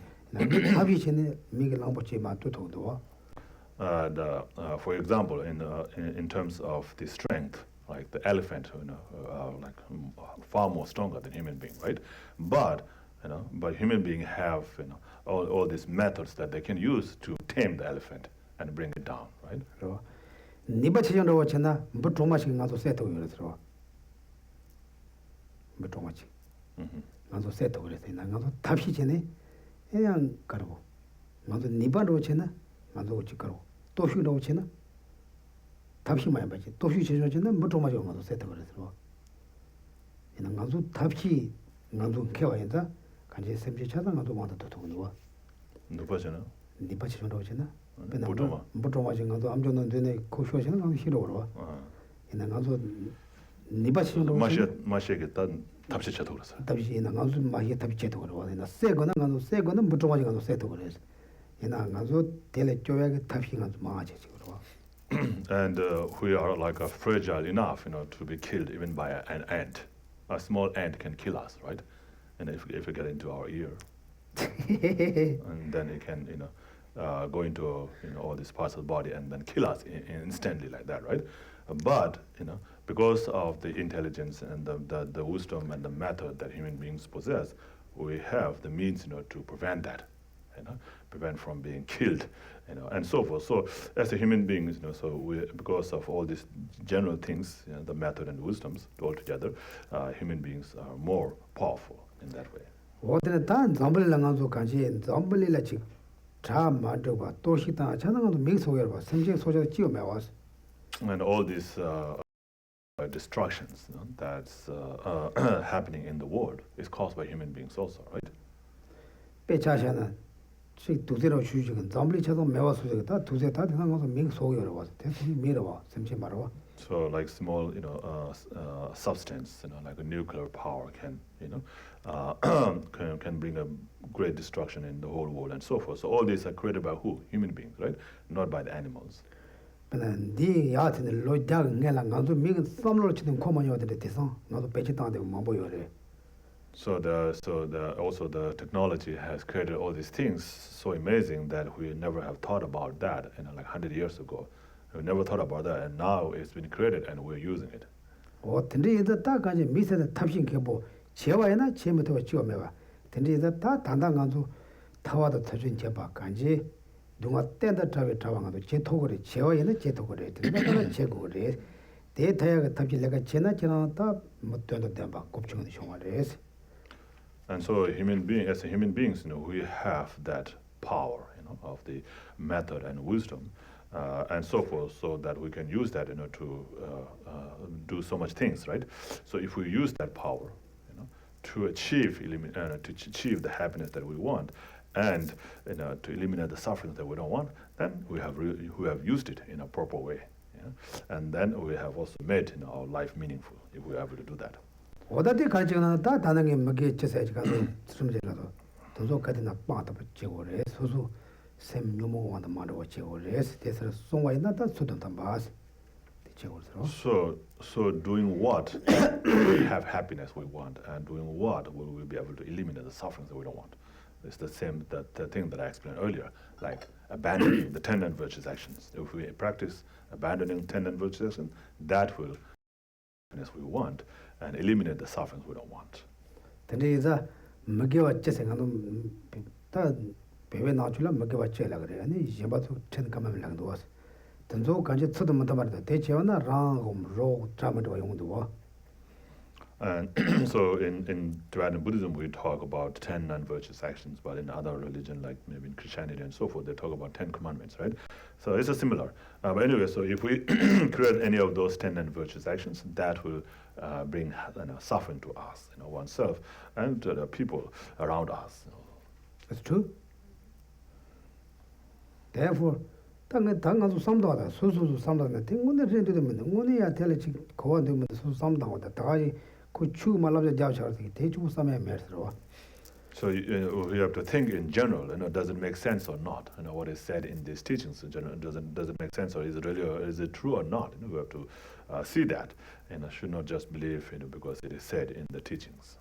For example, in terms of the strength, like the elephant, like far more stronger than human being, right? But human beings have all these methods that they can use to tame the elephant and bring it down, right? 니바치전도 쳤나 뭐 조마식 가서 세트 그랬어. 뭐 조마치. 가서 세트 그랬어. 나 가서 답시 전에 그냥 가르고 나도 니바로 쳤나 나도 어찌 가르고 또 휴로 쳤나 답시 많이 받지 또 휴 제조 쳤나 뭐 조마식 가서 세트 그랬어. 이는 가서 답시 나도 개와인다 간지 샘지 찾아 나도 와도 또 도는 누구잖아? 니바치 전도 쳤나 뭐 조마식 가서 암전은 되네 코쇼시는 가서 싫어 그러. 이는 가서 니바치 전도 마시겠다. 답시 쳐도 그랬어. 답시 나가서 마시게 답시 쳐도 그러. 나 세거는 가서 세거는 뭐 조마식 가서 세도 그랬어. 이나 가서 텔레 쪼야게 답시 가서 망하지 그러. And we are like fragile enough, to be killed even by an ant. A small ant can kill us, right? And if it get into our ear, and then it can, go into all these parts of the body and then kill us instantly like that, right? But because of the intelligence and the wisdom and the method that human beings possess, we have the means, to prevent that, prevent from being killed, and so forth. So as a human beings, so because of all these general things, the method and wisdoms altogether, human beings are more powerful in that way. 어디는 단 잠불랑아서 간지 잠불리라치 자 만들어봐 또 식당 자나가도 믹스하게 봐 생체 소재가 지어 매와서. And all these destructions that's happening in the world is caused by human beings also, right? 배차샤는 식 두세로 주지는 잠불리 차도 매와서 다 두세 다 대상가서 믹스하게 봐서 대충 밀어봐 생체 말아봐. So like small, substance, like a nuclear power can, can bring a great destruction in the whole world and so forth. So all these are created by who? Human beings, right? Not by the animals. 네 야트는 로이다가 내가 가서 미가 썸로 치는 코만이어들 대상 나도 배치 땅에 뭐 보여래. So also the technology has created all these things so amazing that we never have thought about that, like 100 years ago. We never thought about that, and now it's been created and we're using it. 근데 이제 딱 가지 미세다 탑신 개보 제와이나 제부터 지어매와. 근데 이제 다 단단 간수 타와도 터진 제바 간지 누가 땐다 잡에 잡아가도 제토거리 제와이나 제토거리. 근데 제고거리 대타야가 탑질래가 지나다 못 되는 데봐 곱충은 쇼마레스. And so as a human beings, we have that power, of the method and wisdom, and so forth, so that we can use that, to do so much things, right? So if we use that power, to achieve the happiness that we want, and to eliminate the sufferings that we don't want, then we have used it in a proper way, and then we have also made our life meaningful if we are able to do that. 어디에 가지고는 다 다른 게 먹게 쳐서 가서 숨지라도 도저까지 나빠도 지고래 소소 샘 요모한테 말하고 지고래 대해서 송와에 나다 수던단 바스 지고서 so doing what we have happiness we want, and doing what we will be able to eliminate the sufferings that we don't want. It's the same the thing that I explained earlier, like abandoning the 10 and virtuous actions. If we practice abandoning 10 and virtuous actions, that will happiness we want and eliminate the sufferings we don't want. 근데 이제 먹게 왔지 생각은 다 배에 나줄라 먹게 왔지라 그래. 아니 이제 봐도 천 가면 랑도 와서 던조 간지 쳐도 못 말다 대체나 랑로 잠도 용도 와. And so in Tibetan Buddhism we talk about 10 non-virtuous actions, but in other religion like maybe in Christianity and so forth, they talk about 10 commandments, right? So it's a similar. But anyway, so if we create any of those 10 non-virtuous actions, that will bring suffering to us, oneself and the people around us. That's true. Therefore, 당가도 삼도하다 수수수 삼도하면 등군데 되면 응원해야 될 지 거원 되면 수수 삼도하다 다가지 그 추구 말라서 잡셔서 대주고 삼에 매스러워. So we have to think in general, does it make sense or not? What is said in these teachings in general, does it make sense, or is it true or not? We have to see that, and should not just believe because it is said in the teachings.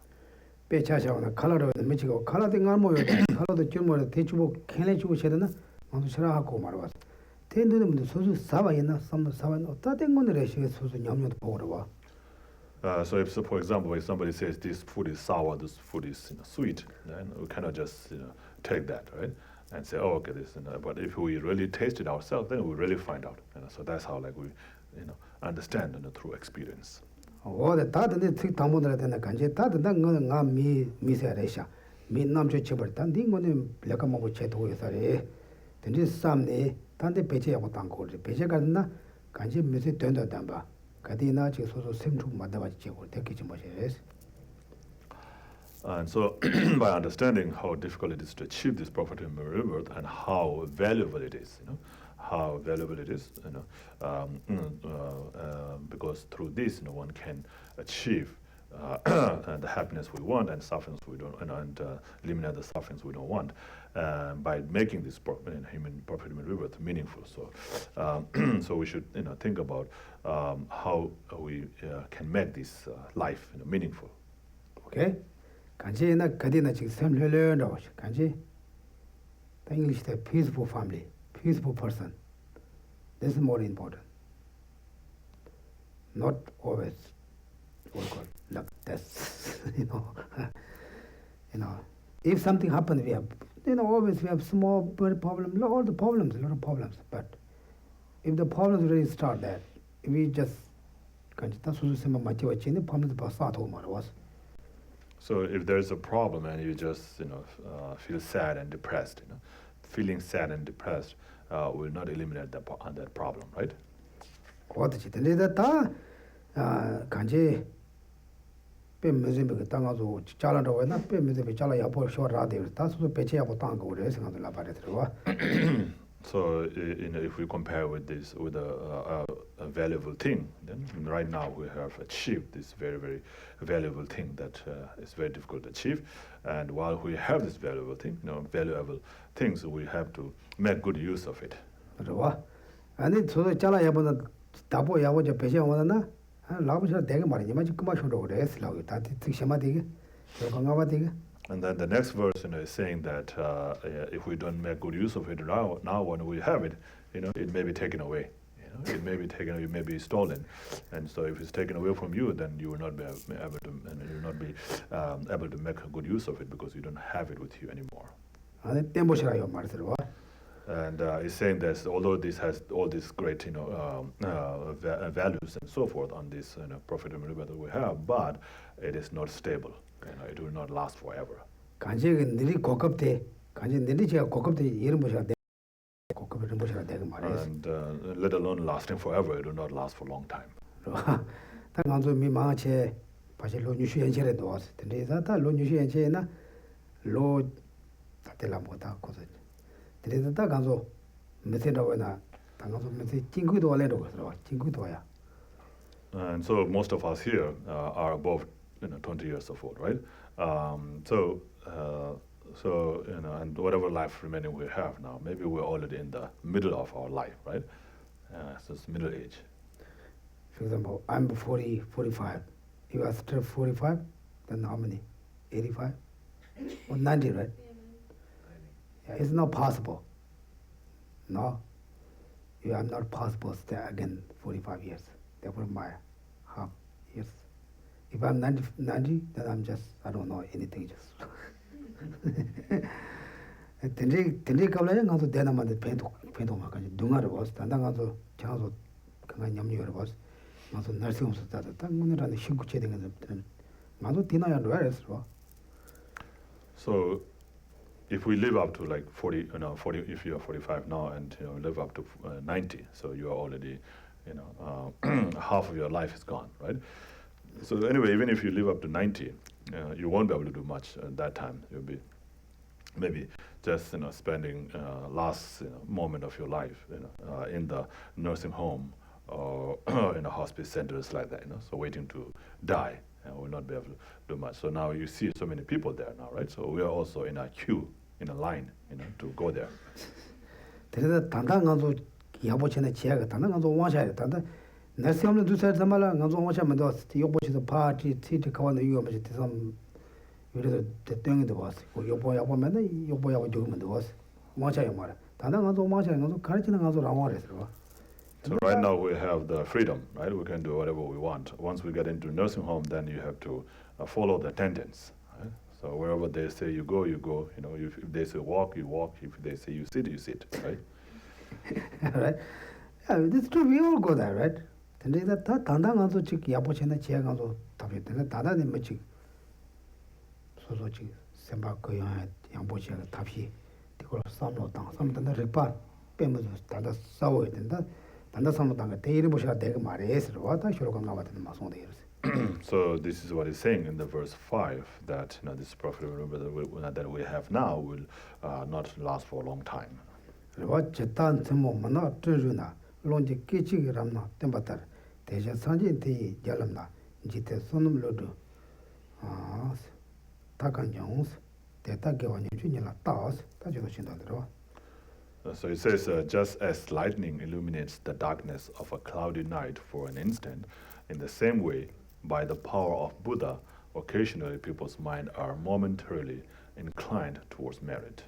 배차샤오나 칼라로 미치고 칼라된 걸 모여 칼라도 줄모를 대주고 캔에 주고 셔는 아무 싫어하고 말아. 텐도는 소수 사바이나 삼도 사바는 어떤 건데 소수 냠냠도 보러 와. So if, for example, if somebody says this food is sour, this food is sweet, then we cannot just take that, right, and say, oh, okay, this. But if we really taste it ourselves, then we really find out. So that's how we understand through experience. 어데 다든지 특 담보들에 되는 간지 다든다 거는 나미 미세래샤 미 남주 쳐버렸다. 네 거는 내가 뭐 제도 회사에 된지 삼네 단데 배제하고 당고 배제 갔나 간지 미세 된다 담바. 가디나 지소소 샘중 맞다바지 제고 되겠지 뭐시레스. And so, by understanding how difficult it is to achieve this prophetic rebirth and how valuable it is, because through this, one can achieve the happiness we want and sufferings we don't, and eliminate the sufferings we don't want, by making this human prophetic rebirth meaningful. So, so we should, think about how we can make this life, meaningful. Okay. 간지나 가디나 지금 섬려려로 간지 the English say peaceful family, peaceful person. This is more important. Not always like this. If something happens, we have always we have small problem, a lot of problems. But if the problems really start there, we just 간지다 수수세만 맞지 왔지는 problems 벌써 말was. So if there's a problem and you just feel sad and depressed, feeling sad and depressed will not eliminate that problem, right? 어떻게 근데 다 간지 뱀메즈메 땅아서 잘라라고 했나 뱀메즈메 잘라야 볼 쇼라데 다소 배치하고 땅고 그래 생각을 나발에 들어와. So if we compare with this with a valuable thing, then right now we have achieved this very, very valuable thing that is very difficult to achieve. And while we have this valuable thing, valuable things, we have to make good use of it. 그래와 아니 저 잘라야 보는 다보 야보저 배치 원하나 라고서 되게 말이지만 지금 그만쇼로 그래 슬라고 다 특심마 되게 건강화 되게. And then the next verse is saying that if we don't make good use of it now when we have it, it may be taken away. It may be taken, it may be stolen, and so if it's taken away from you, then you will not be able to, and you will not be able to make a good use of it because you don't have it with you anymore. 아니 땜보시라요 말들어. And he's saying that although this has all these great, values and so forth on this, profit and rebirth that we have, but it is not stable. It will not last forever. 간제가 늘이 고급대 간제 늘이 제가 고급대 이런 것이 돼. 고급을 보셔야 되는 말이에요. And let alone lasting forever, it will not last for a long time. 다 간조 미망체 바실 로뉴시 엔체에 도와서 근데 다 로뉴시 엔체나 로 다텔라 못다 거서 근데 다 간조 메세라고나 다 간조 메세 징구도 원래로 그래서 징구도야. And so most of us here are above 20 years of old, right? So and whatever life remaining we have now, maybe we're already in the middle of our life, right? So it's middle age. For example, I'm 40, 45. If you are still 45, then how many? 85? Or 90, right? Yeah, it's not possible. No. I'm not possible to stay again 45 years. Therefore, my half years. If I'm 90, then I'm just, I don't know anything, just. tenri kabla yang ngaso dena mande pento ma kan dungar was tanda ngaso chaso kan nyamni yor was ngaso nursing home sta ta ngone ran shinku che dengan ngaso dina ya res wa. So if we live up to like 40, if you are 45 now and live up to 90, so you are already half of your life is gone, right? So anyway, even if you live up to 90, you won't be able to do much at that time. You'll be maybe just spending last moment of your life in the nursing home or in a hospice centers like that, so waiting to die, and will not be able to do much. So now you see so many people there now, right? So we are also in a queue, in a line, to go there. 그래서 단단한도 야보체나 지야가 단단한도 와셔야 단단 nursing home do say zamala ngaso wacha면 더 요보치서 파티 티티 가와는 이거 뭐지 좀 그래서 대통령도 왔어. 요보야 보면은 요보야 조금은 더 왔어. 와차요 말아. 단단 가서 와차요 가서 가르치는 가서 라와래서. So right now we have the freedom, right? We can do whatever we want. Once we get into nursing home, then you have to follow the attendants. Right? So wherever they say you go, you go. If they say walk, you walk. If they say you sit, you sit. Right? Right? Yeah, that's true. We all go there, right? 근데 다 단단 가서 즉 야보체나 지야 가서 답했는데 다다는 뭐 즉 소소지 생각 그 양보체가 답이 이걸 삼로 땅 삼던데 렉반 빼면서 다다 싸워야 된다. 단다 삼로 땅에 대일이 보셔야 되고 말해서 와다 쇼로가 나왔던 마송도 이랬어. So this is what he's saying in the verse 5 that this prophet that we have now will not last for a long time. 그리고 제단 전모 만나 들으나 론지 끼치기람나 템바터 대신 산지티 잘람나 지테 손음로도 타간용스 대타게와니 주니라 따스 다지도 신다더라. So it says, just as lightning illuminates the darkness of a cloudy night for an instant, in the same way, by the power of Buddha, occasionally people's mind are momentarily inclined towards merit.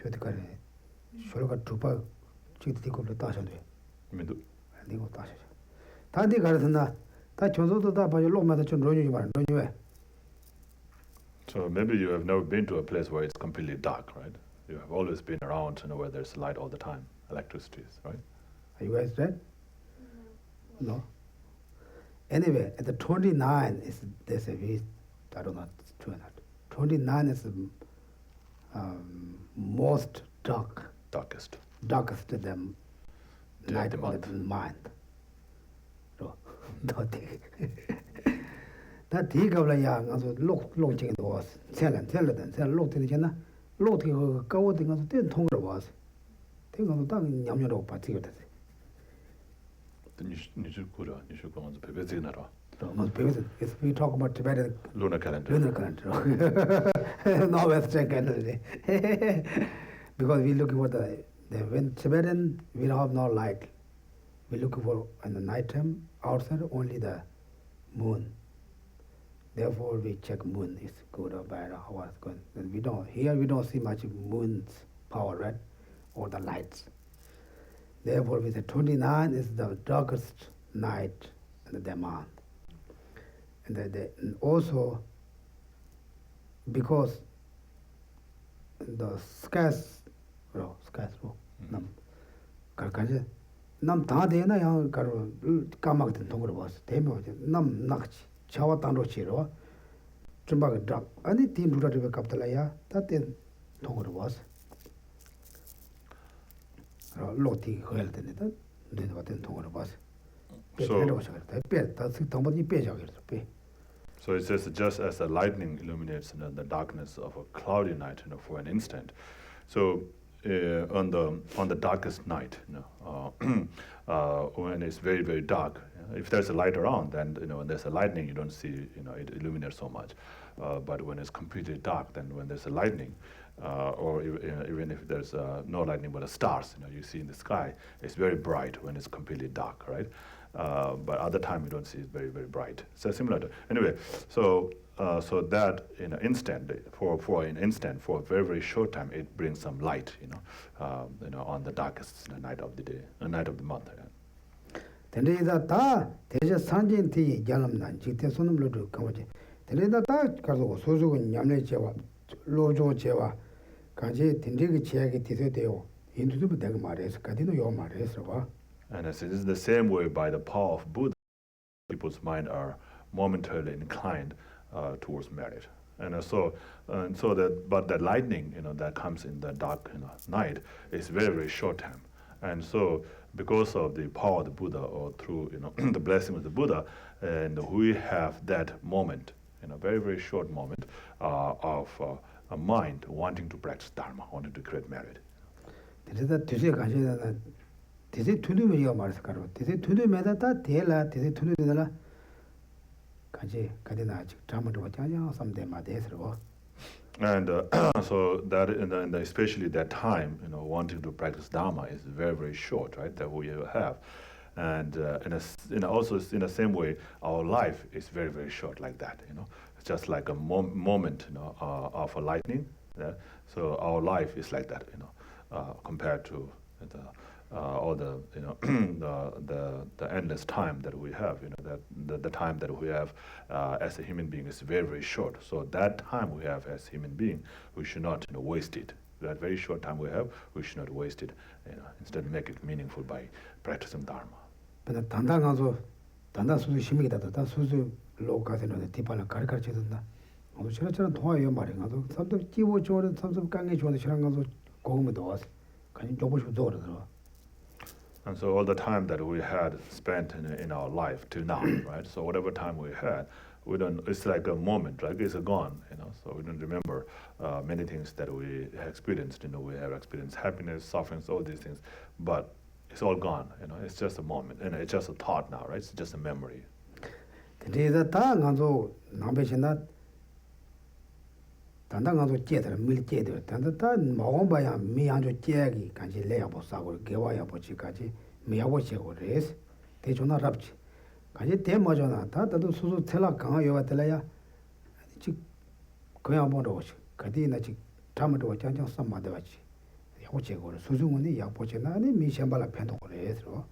저기까지 쇼로가 두바 지티고로 따셔도 민두. 아니고 따셔. 다디 가르스나 다 조조도 다 봐요. 로마다 좀 로뉴지 말 로뉴에. So maybe you have never been to a place where it's completely dark, right? You have always been around, where there's light all the time, electricity, right? Are you guys read? No. Anyway, at the 29 is there's a I don't know if it's true or not. 29 is the most darkest to them night of the mind. So, that he got a young as look launching it was selling look to the channel, look to go to the tongue was. Think of the tongue yamuro particularly. You should go on the paper. If we talk about Tibetan Lunar calendar. No Western calendar. Because we looking for the when Tibetan we have no light. We looking for in the night time outside only the moon. Therefore we check moon is good or bad or how it's going. And we don't see much moon's power, right? Or the lights. Therefore we say 29 is the darkest night in the month. And also because the scarce sky through. Karkaja. Nam Tadena young Kamak Tongo was, Temo, Nam Nakch, Chawa Tando Chiro, Chumbaga drop, and the team to the Captalaya, that then Tongo was. Loti held in it, did what in Tongo was. So it says just as the lightning illuminates the darkness of a cloudy night, for an instant. So on the darkest night, when it's very, very dark, if there's a light around, then when there's a lightning, you don't see it illuminates so much. But when it's completely dark, then when there's a lightning, or even if there's no lightning but the stars, you see in the sky, it's very bright when it's completely dark, right? But other time you don't see it very, very bright. So similar to anyway. So that in an instant, for an instant, for a very, very short time, it brings some light, on the darkest night of the day, night of the month. Tenida ta teja sanjin ti jalam nan jikte sunum lo du kamoje. Tenida ta kazo sozu nyamle chewa lojo chewa kaje tindigi chegi tise deo indu bu deg mares kadino yo mares wa. And as it is the same way by the power of Buddha, people's mind are momentarily inclined towards merit. And so that lightning, that comes in the dark night is very, very short time. And so because of the power of the Buddha, or through the blessing of the Buddha, and we have that moment, very, very short moment of a mind wanting to practice Dharma, wanting to create merit. Tise tudu me yo maris karo. Tise tudu me da ta tela, tise tudu de la kaje kadina chik trauma to chanya someday ma desro. And so that and especially that time, wanting to practice Dharma is very, very short, right? That we have, and also in the same way, our life is very, very short like that. It's just like a moment, of a lightning. Yeah? So our life is like that, compared to all the the endless time that we have, that the time that we have as a human being is very, very short. So that time we have as human being, we should not waste it. That very short time we have, we should not waste it. Instead, make it meaningful by practicing Dharma. But 단다 수수 심이다 다 수수 로가세는 디발라 가르치던다. 저처럼 통화요 말인 가도 삼도 끼고 저는 삼도 강에 좋은 시간 가서 고음도 와서 간이 조금 좀 And so all the time that we had spent in our life till now, right? So whatever time we had, we don't. It's like a moment, right? It's gone, So we don't remember many things that we experienced. We have experienced happiness, suffering, all these things, but it's all gone. It's just a moment, and it's just a thought now, right? It's just a memory. 근데 다 가서 남배신나 단단 가서 제대로 밀 제대로 단단 다 먹어봐야 미안조 제기 간지 내야보 싸고 개와야 보지까지 미야보 제고 레스 대존나 랍지 간지 대마잖아 다도 수수 텔라 강아 요와텔라야 지 그냥 보러 그디나 지 담도 장장 삼마도 왔지 야보 제고 수수문이 야보 제나니 미셴발라 편도 레스로.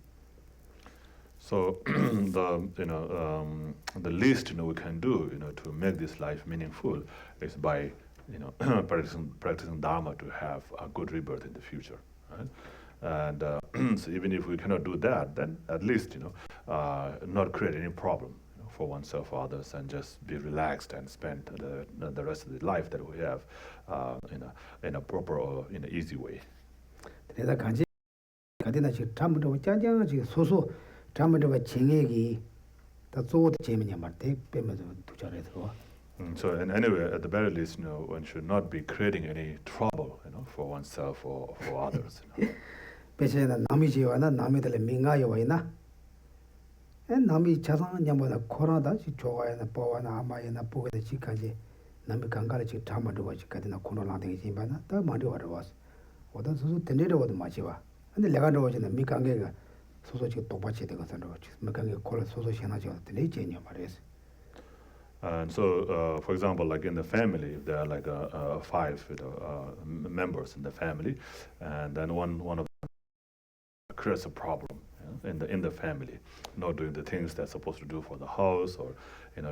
So the least we can do to make this life meaningful is by practicing Dharma to have a good rebirth in the future, right? And so even if we cannot do that, then at least not create any problem for oneself or others, and just be relaxed and spend the rest of the life that we have in a proper or in an easy way. 그래서 간지 가디나 지 담도 장장 지 소소 담도 징액이 다 쪼도 재미냐 말때 빼면서 두자래서. So and anyway, at the very least, one should not be creating any trouble, for oneself or for others. 배세는 남이 지와나 남이들 민가요이나. 남이 자상냐보다 코로나다 지 좋아야나 보와나 아마야나 보게다 지까지 남이 강가를 지 담아도 지까지나 코로나한테 지바나 다 많이 와서. 어떤 소소 된대로 와도 마지와. 근데 내가 넣어지는 미강계가 소소지 똑같이 되고 산다고. 미강계 콜 소소 신하지 어때 제냐 말이야. And so, for example, like in the family, if there are like 5 members in the family, and then one of them creates a problem in the family, not doing the things they're supposed to do for the house, or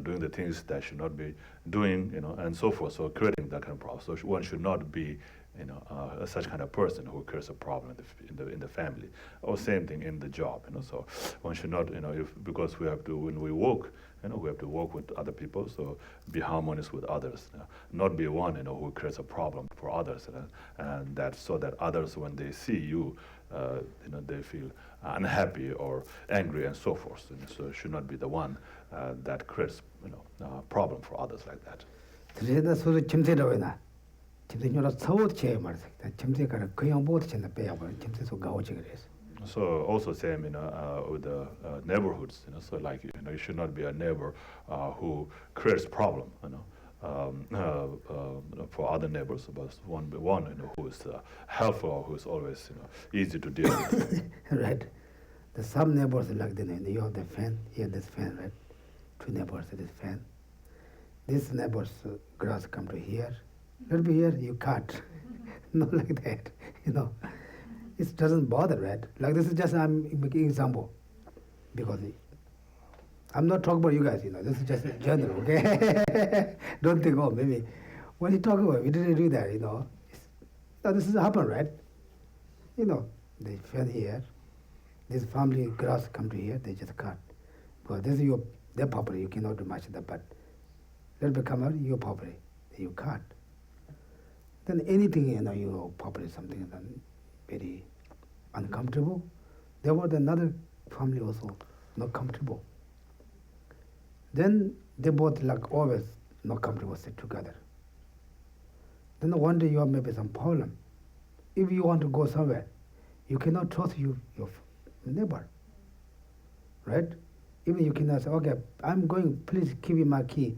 doing the things that should not be doing, and so forth. So creating that kind of problem. So one should not be such kind of person who creates a problem in the family, or same thing in the job. So one should not, because we have to, when we work, we have to work with other people, so be harmonious with others, not be one, who creates a problem for others, and that so that others, when they see you, they feel unhappy or angry and so forth. So it should not be the one that creates, problem for others like that. So also same, with the neighborhoods, so like, you should not be a neighbor who creates problem, for other neighbors, but one, who is helpful, who is always, easy to deal with. Right. The some neighbors like you have the fan, here this fan, right? Two neighbors, this fan. This neighbor's grass come to here, little bit here, you cut. Not like that, It doesn't bother, right? Like this is just, I'm making example. Because I'm not talking about you guys, this is just general, okay? Don't think, oh, maybe. When you talk about, we didn't do that, this is happen, right? They fell here. This family grass come to here, they just cut. Because this is their property, you cannot do much of that, but little bit come out, your property, you cut. Then anything, your property, something then very uncomfortable. There was another family also not comfortable. Then they both like always not comfortable sit together. Then one day you have maybe some problem. If you want to go somewhere, you cannot trust your neighbor, right? Even you cannot say, okay, I'm going, please give me my key,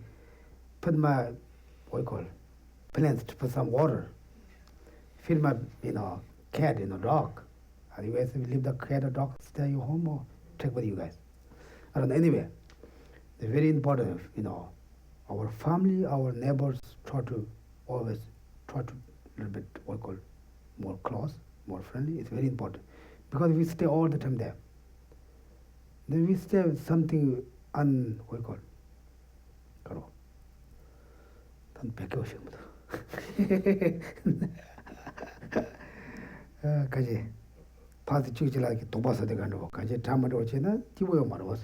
put my, plants to put some water, feed my, cat, dog. Are you guys leave the cat or dog stay at your home or take with you guys? I don't know, anyway, it's very important, our family, our neighbors always try to little bit, more close, more friendly. It's very important. Because if we stay all the time there, then we stay with something 가지 파티 죽지라기 도바서대 간다고 가지 잠을 오지나 뒤보여 말어.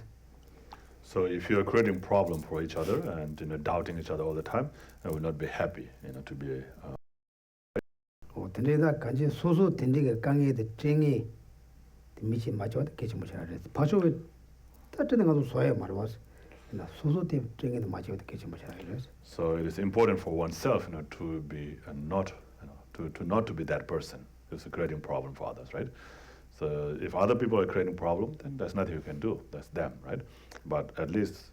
So if you are creating problem for each other and doubting each other all the time, I will not be happy, to be. 근데다 가지 소소 된지가 강에데 쟁이 미치 맞죠? 계시 못하래. 파쇼에 따뜻한 것도 소야 말어. 나 소소 때 쟁이도 맞죠? 계시 못하래. So it is important for oneself, to be not, to not to be that person who's creating problem for others, right? So if other people are creating problem, then there's nothing you can do. That's them, right? But at least,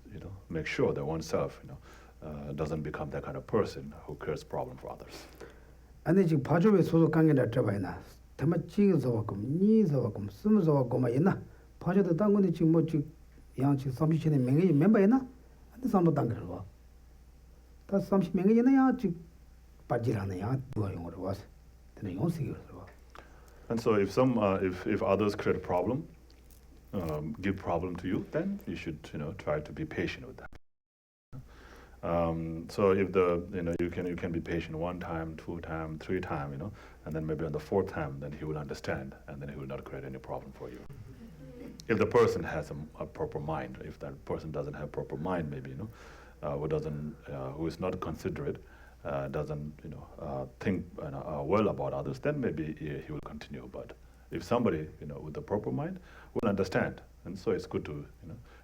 make sure that oneself, doesn't become that kind of person who creates problem for others. 아니 지금 파쇼에 소소 관계를 잡아야나. tema chigizo wakum, nizo wakum, sumzo wakuma ina, pachoda tangoni chig mo chig yang chig samshi chine mengi memba ina, ane sambo tangirwa. Ta samshi mengi ina yang chig pajirana yang duwa yungro was, tena yung sigirwa. And so if if others create a problem, give problem to you, then you should try to be patient with that. So if you can be patient 1 time, 2 time, 3 time, and then maybe on the 4th time, then he will understand, and then he will not create any problem for you. If the person has a proper mind, if that person doesn't have proper mind, maybe who is not considerate, doesn't think well about others, then maybe he will continue. But if somebody with the proper mind will understand, and so it's good to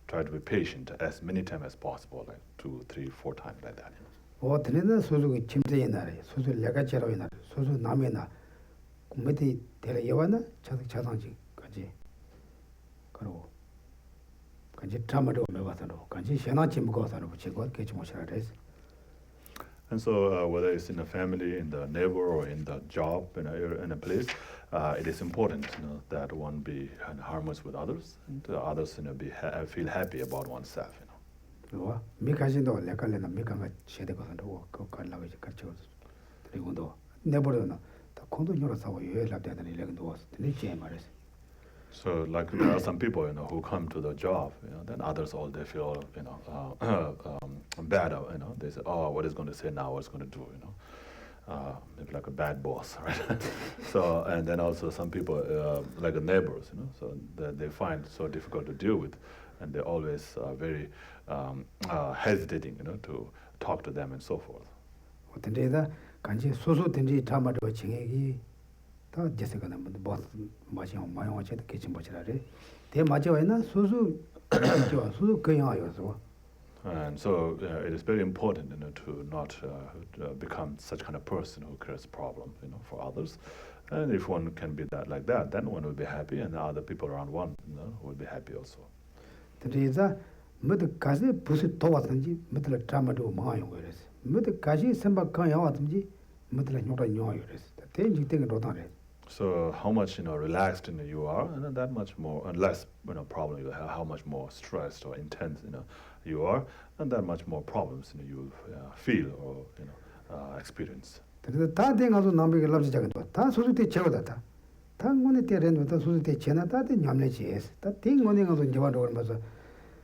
try to be patient as many times as possible, like 2, 3, 4 times like that. 어떻게든 소소가 침대에 나래, 소소 레가체로 이나, 소소 남에나, kumeti 데려 여와나 자상지까지. 그리고 간지 참아도 매와서로, 간지 현아치 먹어서로 붙이고 개치 못하라 그래서. And so whether it's in a family, in the neighbor, or in the job, in a place, it is important that one be harmonious with others, and others feel happy about oneself. 와, 미가진도 레칼레나 미가가 셰데거선도 그 갈라고 이제 같이 그리고도 내버려나 다 콘도 열어서 요엘랍되는 일행도 왔어. 되게 말했어. So like there are some people who come to the job, then others all they feel bad, they say, oh, what is going to say now, what's going to do, maybe like a bad boss, right? So, and then also some people like neighbors, so that they find so difficult to deal with, and they're always very hesitating, to talk to them and so forth. 어떤데다 간지 소소 된지 담아도 징액이 다 제세가는 뭐 마치 마용 어째 개침 버치라래 대 맞아와나 소소 소소 그냥아요서. And so it is very important, to not become such kind of person who creates problem, for others. And if one can be that like that, then one will be happy, and the other people around one, will be happy also. 그래서 모두 가서 부스 도와든지 모두 드라마도 마용 그래서 모두 가시 생각한 야든지 모두 녀라 녀요 그래서 대인지 되게 로다래. So how much relaxed you are, and then that much more, and less problem you have, how much more stressed or intense you are, and that much more problems you feel or experience. 그래서 다 된가서 남에게 랍지 작은도 다 소수대 채워다다. 당원에 때는 다 소수대 채나다데 냠내지에서 다 된거는 가서 이제 와도 그러면서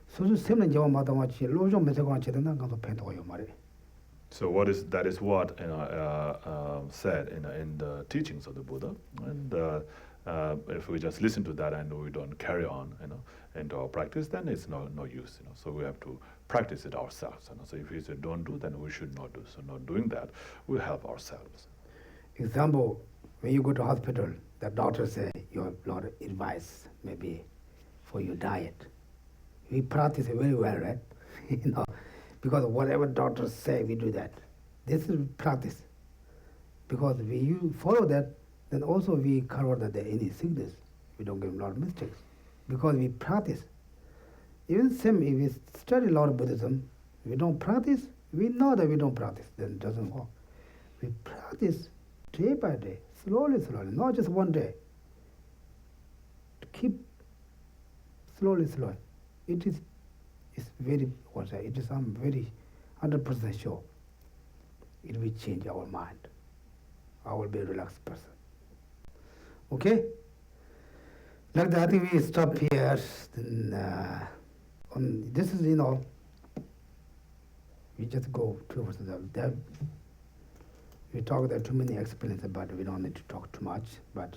소수 세면 저와 마다 같이 로좀 메세고 한체는 가서 팬도요 말이. So that is what said in the teachings of the Buddha, and if we just listen to that and we don't carry on, into our practice, then it's no use, So we have to practice it ourselves. So if we say don't do, then we should not do. So not doing that, we help ourselves. Example: when you go to hospital, the doctor say you have a lot of advice, maybe for your diet. We practice it very well, right? Because whatever doctors say, we do that. This is practice. Because you follow that, then also we cover that any sickness. We don't get a lot of mistakes. Because we practice. Even same, if we study a lot of Buddhism, we don't practice, we know that we don't practice, then it doesn't work. We practice day by day, slowly, not just one day. Keep slowly. It's very, I'm very 100% sure it will change our mind. I will be a relaxed person. Okay? Like that, I think we stop here. Then, this is, we just go towards that. We talk there too many experiences, but we don't need to talk too much. But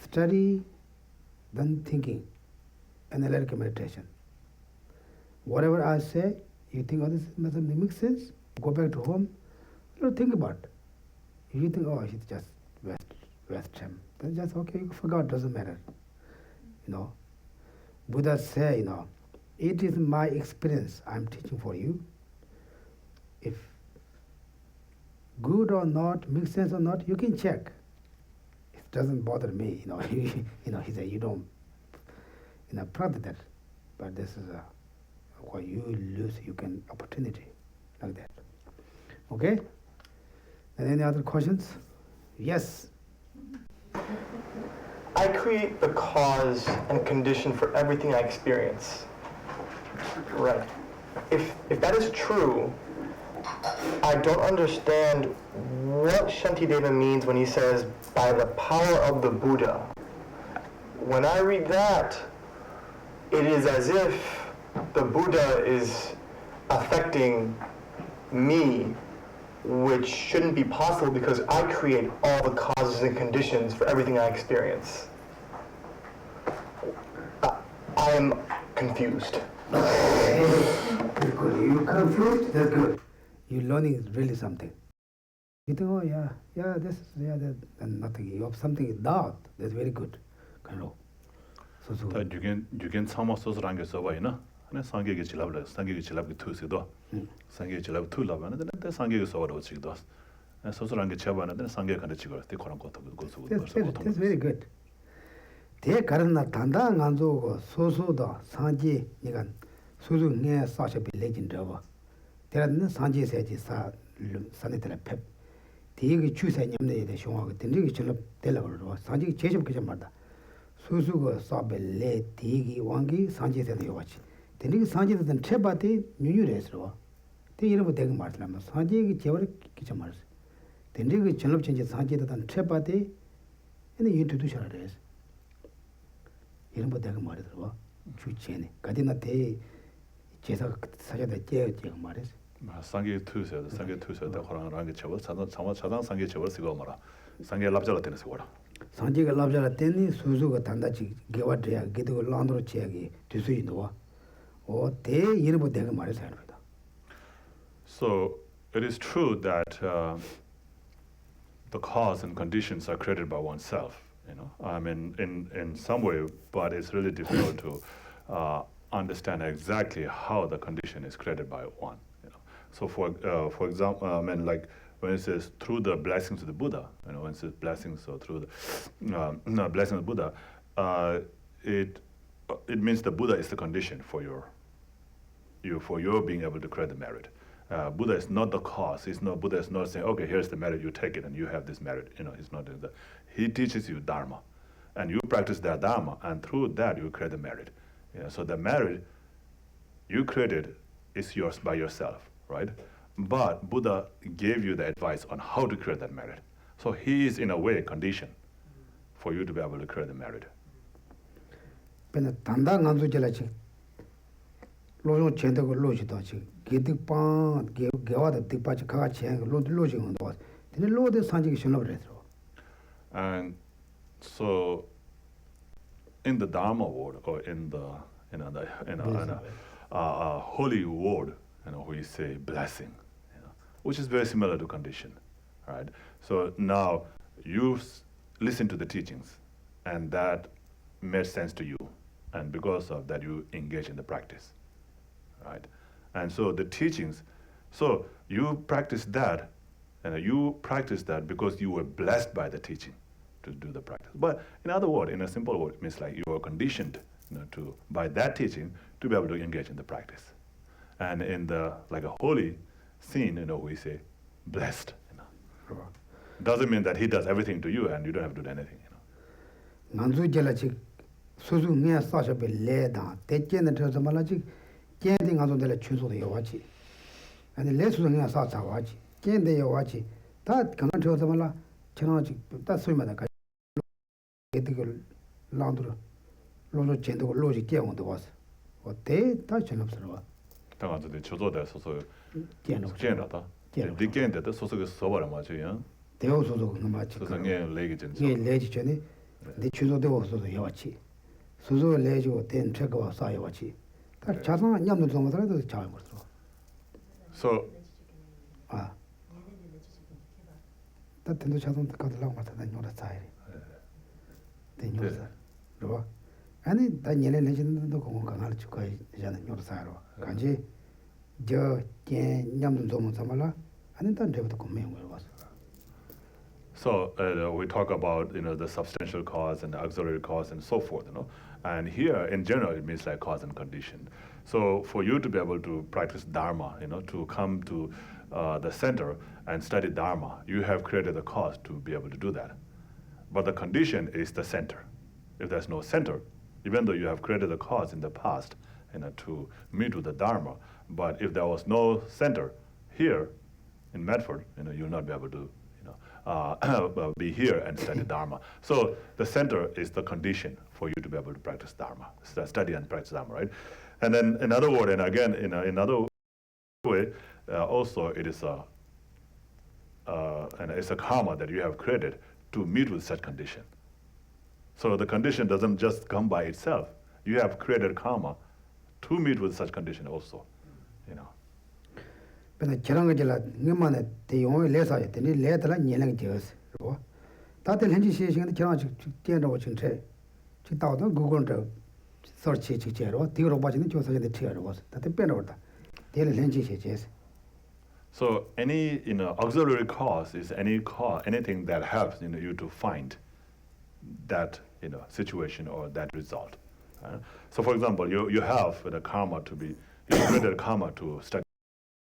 study, then thinking, analytical meditation. Whatever I say, you think, this method makes sense, go back to home, think about it. If you think, it's just waste time, then just okay, you forgot, doesn't matter. Buddha say, it is my experience I'm teaching for you. If good or not, makes sense or not, you can check. It doesn't bother me, he said, you don't, practice that, but this is what you lose, you can opportunity, like that. Okay? And any other questions? Yes. I create the cause and condition for everything I experience. Right. If that is true, I don't understand what Shantideva means when he says, by the power of the Buddha. When I read that, it is as if the Buddha is affecting me, which shouldn't be possible because I create all the causes and conditions for everything I experience. I am confused. Good. You confused? That's good. You're learning really something. You think, that, and nothing. You have something doubt. That's very good. So. You can someone 게 써봐이나. 네 상계기 지랍래. 상계기 지랍기 투시도. 상계기 지랍 투라바는 근데 상계기 써버려 지도. 소소한 게 쳐봐는데 상계 간에 찍어. 때 그런 것도 그거 That's very good. 대 가르나 단단 안 좋고 소소다 상지 니가 소소 내 사셔 빌레진 더버. 대라는 상지 세지 산에들 펩. 대기 주세 냠내에 대 쇼하고 된리기 절로 될라고 상지 제접 그저 말다. 소소가 사벨레 대기 왕기 상지에서 요같이. 된리기 상지에서 treatise 뉴뉴레스로. 대 이름은 대가 말라면 상지기 제वर 기저 말스. 된리기 절로 전제 상지에서 treatise 근데 유튜브 샤라레스. 이런 거 내가 말해서 주체네. 가디나 대 제사 사자다 제가 말했어. 상계 투세 다 호랑랑게 쳐버 차장 상계 쳐버 쓰고 말아. 상계 랍자라 되는 쓰고라. 상계가 랍자라 때니 수수가 단다지 개와드야 기도 란드로 치야기 뒤수이노와 대 이름을 내가 말해서 합니다. So it is true that the cause and conditions are created by oneself, you know. I mean, in some way, but it's really difficult to understand exactly how the condition is created by one. You know. So for example, I mean, like when it says through the blessings of the Buddha, you know, when it says blessings, so through the blessings of the Buddha, it means the Buddha is the condition for your being able to create the merit. Buddha is not the cause. Buddha is not saying, okay, here's the merit, you take it and you have this merit. You know, he's not doing that. He teaches you Dharma, and you practice that Dharma, and through that you create the merit. You know, so the merit you created is yours by yourself, right? But Buddha gave you the advice on how to create that merit. So he is in a way conditioned for you to be able to create the merit. 로종 젠데고 로지도 지 게득빵 게와다 득빠지 가치 로징은 도 근데 로데 산지기 신호를 And so in the Dharma word, or in the holy word, you know, we say blessing, you know, which is very similar to condition, right? So now you listen to the teachings, and that made sense to you, and because of that you engage in the practice. Right, and so the teachings, so you practice that, and you practice that because you were blessed by the teaching to do the practice. But in other words, in a simple word, it means like you are conditioned, you know, to by that teaching to be able to engage in the practice. And in the like a holy scene, you know, we say blessed. You know, doesn't mean that he does everything to you and you don't have to do anything. You know. 수수 내 사셔베 레다 대견의 저서 말하지 겐딩 아존들 추소도 여와지 아니 레수는 사자와지 겐데 여와지 다 그만 저서 말라 전화지 다 소리마다 가 에드걸 라운드로 로로 젠도 로지 깨운도 와서 어때 다 전업스러워 당한테 저도다 소소 깨는 깨는다 디겐데도 소소가 써봐라 맞아요 대호 소소 그 맞지 소소게 레기 전 예 레지 전에 내 추소도 없어서 여와지 수소 레지고 된 책과 사여와지 다 자산 냠도 좀 하더라도 잘 먹어 So 다 된도 자산 가들라고 맞다 녀라 사이 녀라 로 아니 다 녀래 레지는도 공공 강할 줄 거야 이제는 녀라 사이로 간지 저게 냠도 좀 삼아라 아니 단 데부터 공매운 걸 봤어. So we talk about, you know, the substantial cause and the auxiliary cause and so forth, you know. And here, in general, it means like cause and condition. So for you to be able to practice Dharma, you know, to come to the center and study Dharma, you have created a cause to be able to do that. But the condition is the center. If there's no center, even though you have created a cause in the past, you know, to meet with the Dharma, but if there was no center here in Medford, you know, you'll not be able to be here and study Dharma. So the center is the condition for you to be able to practice Dharma, study and practice Dharma, right? And then in other words, and again, in another way, also it is it's a karma that you have created to meet with such condition. So the condition doesn't just come by itself. You have created karma to meet with such condition also, you know. 근데 저런 거질라 너만의 대용을 내서야 되니 내들라 년령 지었어. 로. 다들 현지 시행의 저런 직전으로 진짜 직다도 구글도 서치 직제로 뒤로 빠지는 조사에 대해로 와서 다들 빼놓았다. 대를 현지 시행에서. So any, you know, auxiliary cause is anything that helps, you know, you to find that, you know, situation or that result. So for example, you have the karma to be, you created karma to study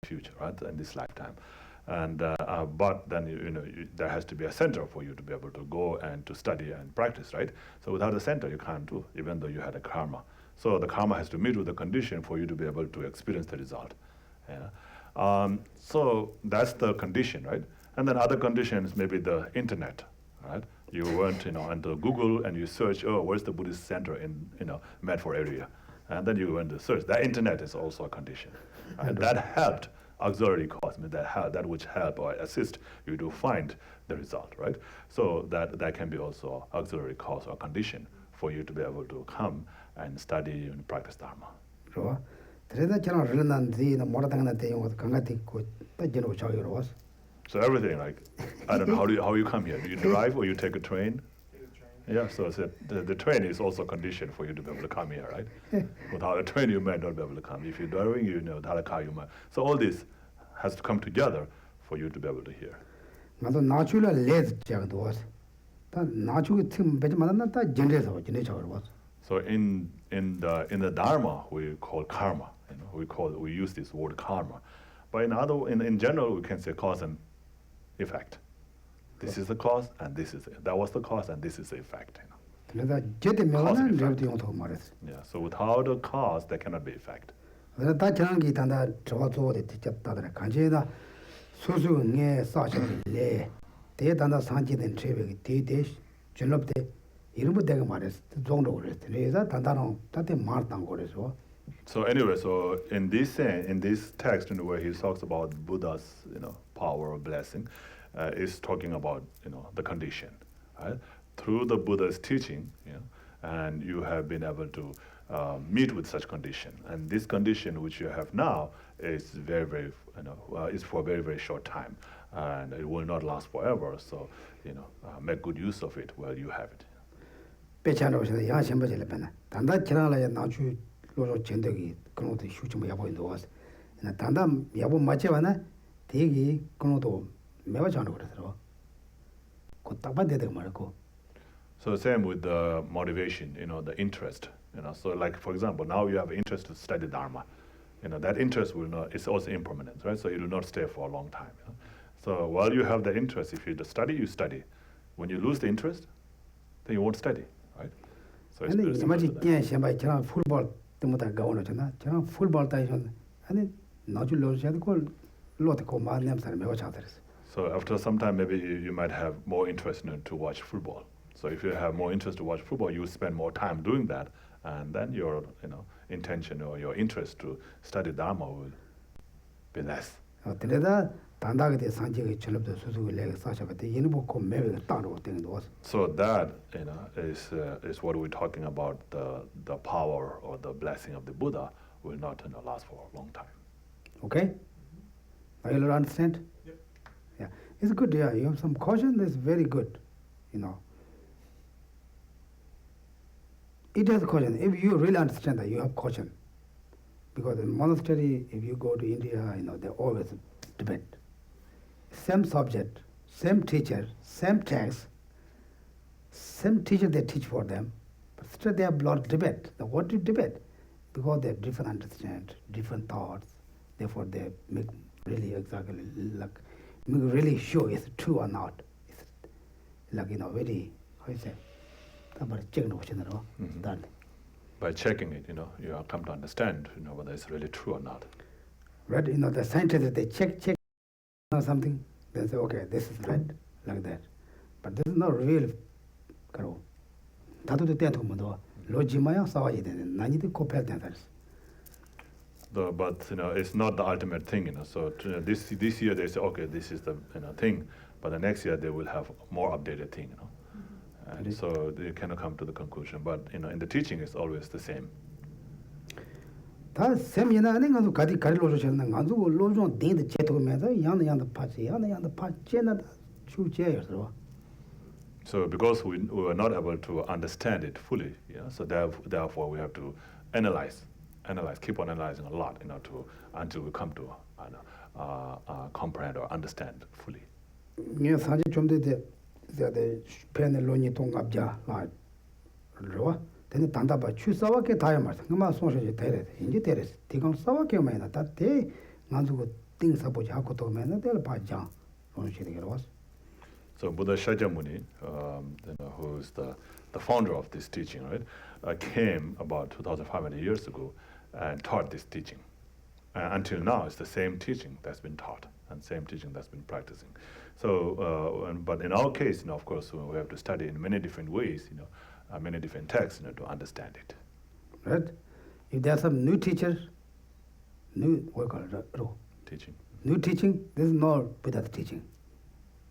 future, right, in this lifetime, and but then there has to be a center for you to be able to go and to study and practice, right? So without a center, you can't do, even though you had a karma. So the karma has to meet with the condition for you to be able to experience the result. Yeah. So that's the condition, right? And then other conditions, maybe the internet, right? You went, you know, into Google and you search, oh, where's the Buddhist center in, you know, Medford area? And then you went to search. That internet is also a condition. And that helped auxiliary cause, I mean, that which help or assist you to find the result, right? So that can be also auxiliary cause or condition for you to be able to come and study and practice Dharma. 그래서 그래서 저는 relevant the more than that thing with 강가티 그 따지로 저기로 was. So everything, like, I don't know, how you come here? Do you drive or you take a train? Yeah, so the train is also a condition for you to be able to come here, right? Without a train, you might not be able to come. If you're driving, you know, without a car, you might. So all this has to come together for you to be able to hear. 나도 나주를 레즈 저기도 was. 다 나주가 팀 배지 만났다 전에서 저기로 was. So in the Dharma, we call karma. You know, we use this word karma. But in general, we can say cause and effect. This is the cause, and this is it. That was the cause, and this is the effect. You know. 그래서 제대 명언은 레브도 용도 말했어. Yeah. So without a cause, there cannot be effect. 그래서 다 저런 게 단다 저와도데 뒤잡다더라. 간제다 수수응에 싸셔들래. 대단한 산지된 체백이 대대 전업대 이런 거 내가 말했어. 정도 그랬어. 그래서 단단한 다때 말단 그래서. So anyway, so in this text, where he talks about Buddha's, power or blessing, is talking about, the condition, right? Through the Buddha's teaching, and you have been able to meet with such condition, and this condition which you have now is very, very, is for a very, very short time, and it will not last forever. So, make good use of it while you have it. 배찬으로서 야심버질 뻔나. 단다 지나라야 나주 로로 전덕이 그런 것도 휴좀 야보인도 와서. 단다 야보 맞지만은 대기 그런 것도 매워 자는 그러더라고. 그 딱반대도 말고. So same with the motivation, the interest, So like for example, now you have interest to study Dharma, that interest will not. It's also impermanent, right? So it will not stay for a long time. So while you have the interest, if you study, you study. When you lose the interest, then you won't study, right? So it's very 근데 similar to that. 시험에 저랑 풀볼 때마다 가오잖아. 저랑 풀볼 따이선 아니 나주 로셔도 걸 로트고 마음 사람 매워 자들었어. So after some time, maybe you might have more interest to watch football. So if you have more interest to watch football, you spend more time doing that, and then your intention or your interest to study Dharma will be less. 그래다 단다게 돼 산지가 철업도 수수를 내가 사셔봤대. 이는 보고 매가 따로 되는 거. So that is what we're talking about. The power or the blessing of the Buddha will not last for a long time. Okay? Are you understand? Yep. Yeah, it's good. Yeah, you have some caution. That's very good. It has caution. If you really understand that, you have caution. Because in monastery, if you go to India, they always debate. Same subject, same teacher, same text, same teacher they teach for them, but still they have a lot of debate. Now, what do you debate? Because they have different understand, different thoughts. Therefore, they make really exactly make really sure it's true or not. It's like very how you say. By checking it, you have come to understand, whether it's really true or not. Right? The scientists they check or something. They say, okay, this is right, like that. But this is not real. 다도도 때도 뭐도 로지마야 싸워야 되는 나니도 코펠 된다. But it's not the ultimate thing, So this year they say, okay, this is the thing, but the next year they will have more updated thing, And so they cannot come to the conclusion. But in the teaching, it's always the same. 다 셈이나 아닌 것도 가디 가리로서 저는 안 주고 로존 딩데 제도면서 양양도 파지 양양도 파제나 주제여서. So because we were not able to understand it fully, so therefore we have to analyze, keep on analyzing a lot, until we come to comprehend or understand fully. 네 사실 좀 되대 페넬로니 동갑자 라 근데 단다바 추사와게 다야 말씀 그만 소소지 되래 이제 되래 디강 사와게 마이나 다대 만주고 띵사보지 하고 또 매나 될 바자 그런 식으로 왔어. So Buddha Shakyamuni, who is the founder of this teaching, right, came about 2,500 years ago and taught this teaching. Until now, it's the same teaching that's been taught and same teaching that's been practicing. So, but in our case, of course, we have to study in many different ways, many different texts, to understand it. Right? If there are some new teachers, new what call it, Teaching. new teaching, this is not Buddha's teaching.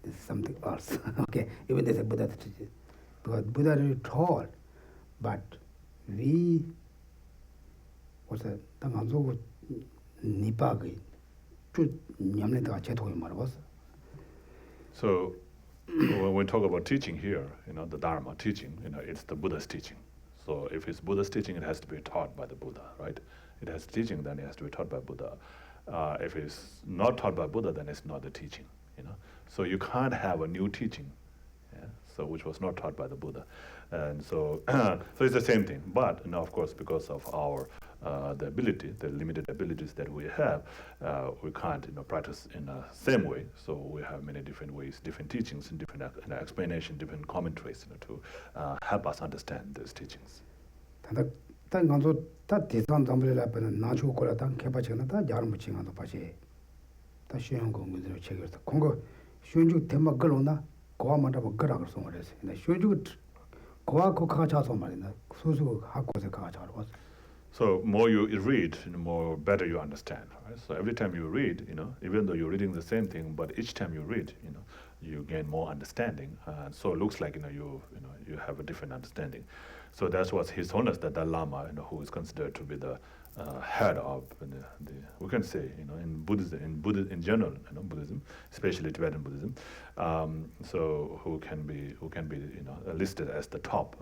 This is something else. Okay, even this is Buddha's teaching. Because Buddha really taught, but we was a 당한소 니빠기 쭉 냠내다가 제도에 말아봤어. So when we talk about teaching here, the Dharma teaching, it's the Buddha's teaching. So if it's Buddha's teaching, it has to be taught by the Buddha, right? It has teaching, then it has to be taught by Buddha. If it's not taught by Buddha, then it's not the teaching, So you can't have a new teaching, so which was not taught by the Buddha. And so, so it's the same thing. But, of course, because of our the limited abilities that we have, we can't practice in the same way. So we have many different ways, different teachings, and different explanation, different commentaries to help us understand those teachings. 단 간소 다 대상 담불을 앞에는 나주고 거라다 개바치나 다 야름 붙이는 바지. 다 쉬운 거 문제로 체결해서 공거 쉬운주 대마 걸어나 고아만다 뭐 걸어 그래서 말했어. 근데 쉬운주 고아 고카가 자서 말이나 소수 학고서 가가 잘 왔어. So more you read, the more better you understand. Right? So every time you read, even though you're reading the same thing, but each time you read, you gain more understanding. So it looks like you have a different understanding. So that's what His Holiness the Dalai Lama, who is considered to be the head of the we can say, in Buddhism, in general, Buddhism, especially Tibetan Buddhism. So who can be listed as the top,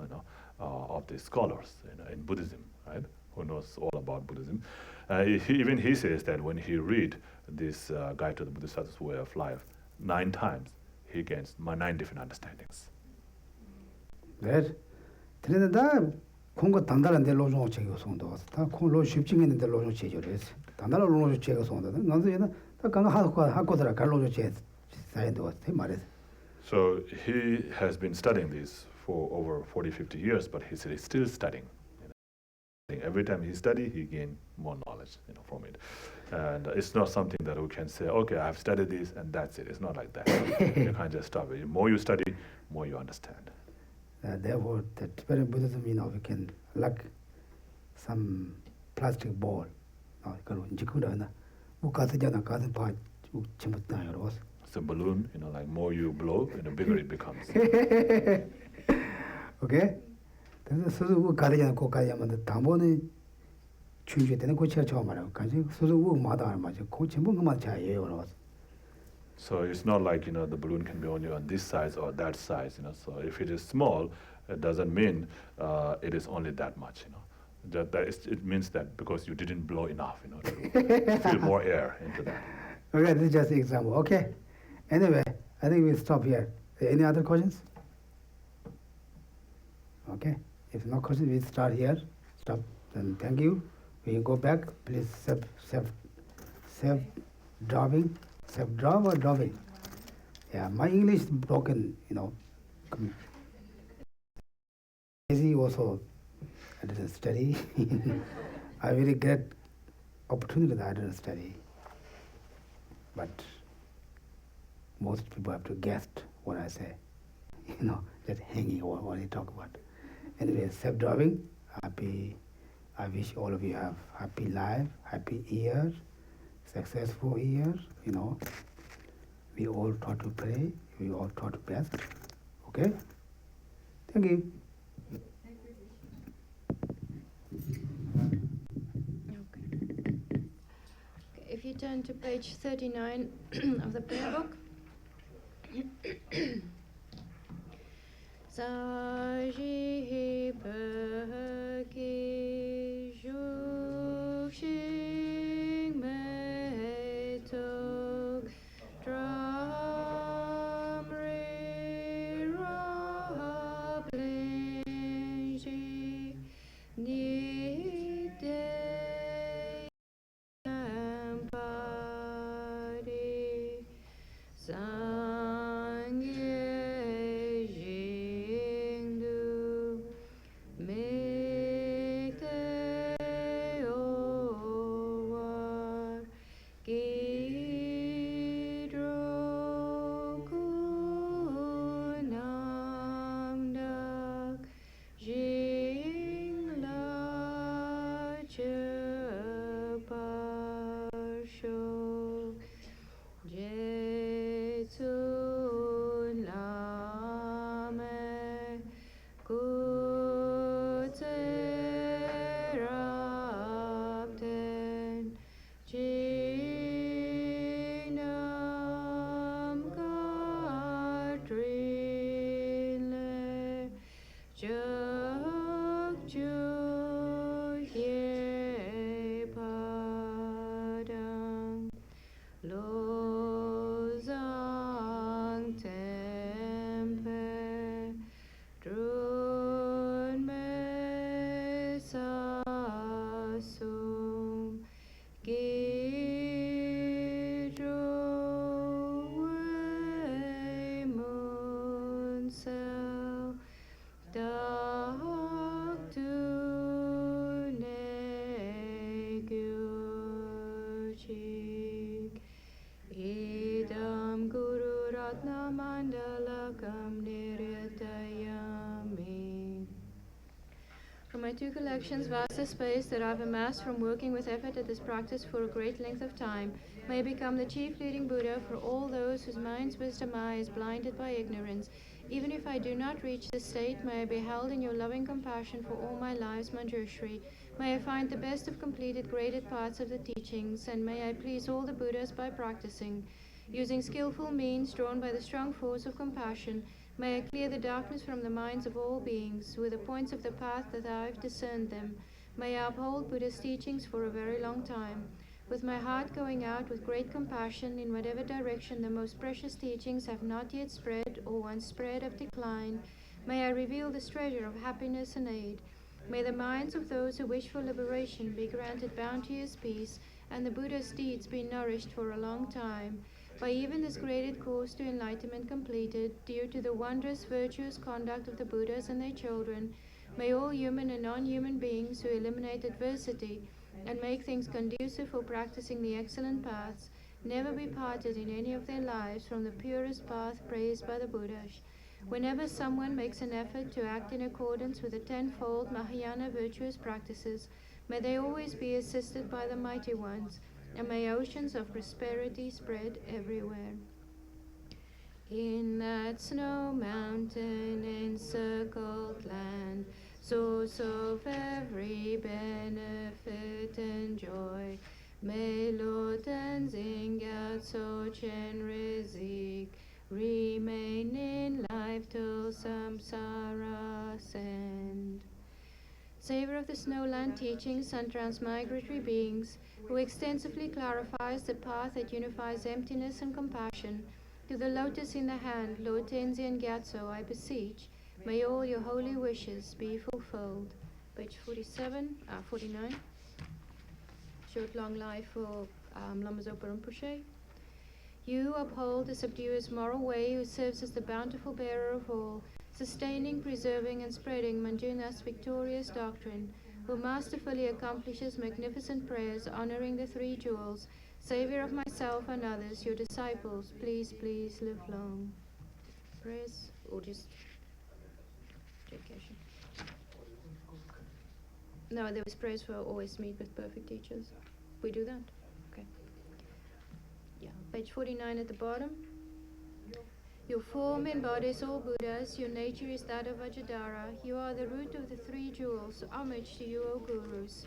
of the scholars, in Buddhism, right? Who knows all about Buddhism. He says that when he read this Guide to the Bodhisattva Way of Life 9 times, he gains 9 different understandings. 네. 그런데 다 공거 단단한데 로종 제거 송도 다 공로 쉽징했는데 로종 제조를 했어. 단단한 로종 제거 송도. 나도 얘는 다 강가 학고들아 갈로종 제 사이도 돼 말해. So he has been studying this for over 40-50 years, but he's still studying. Every time he study, he gain more knowledge, from it. And it's not something that we can say, okay, I've studied this and that's it. It's not like that. You can't just stop it. The more you study, more you understand. Therefore, the Tibetan Buddhism, we can like some plastic ball. It's a balloon, like more you blow, bigger it becomes. Okay? 그래서 스스로 가리잖아 고가야만 담보는 춘주에 되는 고치가 처음 말하고 가지 스스로 마다 말이죠. 고 전부 그만 자예요. So it's not like the balloon can be only on this size or that size. So if it is small, it doesn't mean it is only that much. It means that because you didn't blow enough, to feel more air into that. Okay, this is just an example. Okay. Anyway, I think we'll stop here. Any other questions? Okay. If no questions, we start here. Stop. Then thank you. We go back. Please self driving. Self drive or driving? Yeah, my English is broken. Easy also. I didn't study. I really get opportunity that I didn't study. But most people have to guess what I say. Just hanging over what I talk about. Anyway, self-driving, happy. I wish all of you have happy life, happy year, successful year. We all try to pray. We all try to best. Okay? Thank you. Okay. If you turn to page 39 of the prayer book. Saji Bhagi Juxing Me Tog Dram Ri Ra Blinji Ni De Ampari Sang Ye Jing Du Jokju Ye Padang Lozang Tempe Drun Me Sasum Gidro Wei Mun Sel Dak Tu Ne Gyuchik Idam Guru Ratna Mandalakam Niryatayami. From my two collections, vast is space that I've amassed from working with effort at this practice for a great length of time, may I become the chief leading Buddha for all those whose mind's wisdom eye is blinded by ignorance. Even if I do not reach this state, may I be held in your loving compassion for all my life's Manjushri. May I find the best of completed graded parts of the teachings, and may I please all the Buddhas by practicing. Using skillful means drawn by the strong force of compassion, may I clear the darkness from the minds of all beings, with the points of the path that I have discerned them. May I uphold Buddha's teachings for a very long time, with my heart going out with great compassion in whatever direction the most precious teachings have not yet spread, or once spread have declined. May I reveal this treasure of happiness and aid. May the minds of those who wish for liberation be granted bounteous peace, and the Buddha's deeds be nourished for a long time. By even this graded course to enlightenment completed, due to the wondrous virtuous conduct of the Buddhas and their children, may all human and non-human beings who eliminate adversity and make things conducive for practicing the excellent paths never be parted in any of their lives from the purest path praised by the Buddhas. Whenever someone makes an effort to act in accordance with the tenfold Mahayana virtuous practices, may they always be assisted by the mighty ones, and may oceans of prosperity spread everywhere. In that snow mountain encircled land, source of every benefit and joy, may Lord Tenzin Gyatso Chen Rizik remain in life till samsara's end. Savor of the snowland teachings and transmigratory beings, who extensively clarifies the path that unifies emptiness and compassion, to the lotus in the hand, Lord Tenzin Gyatso, I beseech, may all your holy wishes be fulfilled. Page 49. Short long life for Lama Zopa Rinpoche. You uphold the subduous moral way, who serves as the bountiful bearer of all, sustaining, preserving, and spreading Manjunath's victorious doctrine, who masterfully accomplishes magnificent prayers honoring the three jewels, Savior of myself and others, your disciples, please, please live long. Prayers, or just dedication? No, there was prayers for always meet with perfect teachers. We do that? Okay. Yeah, page 49 at the bottom. Your form embodies all Buddhas, your nature is that of Vajradhara, you are the root of the three jewels, homage to you, O Gurus.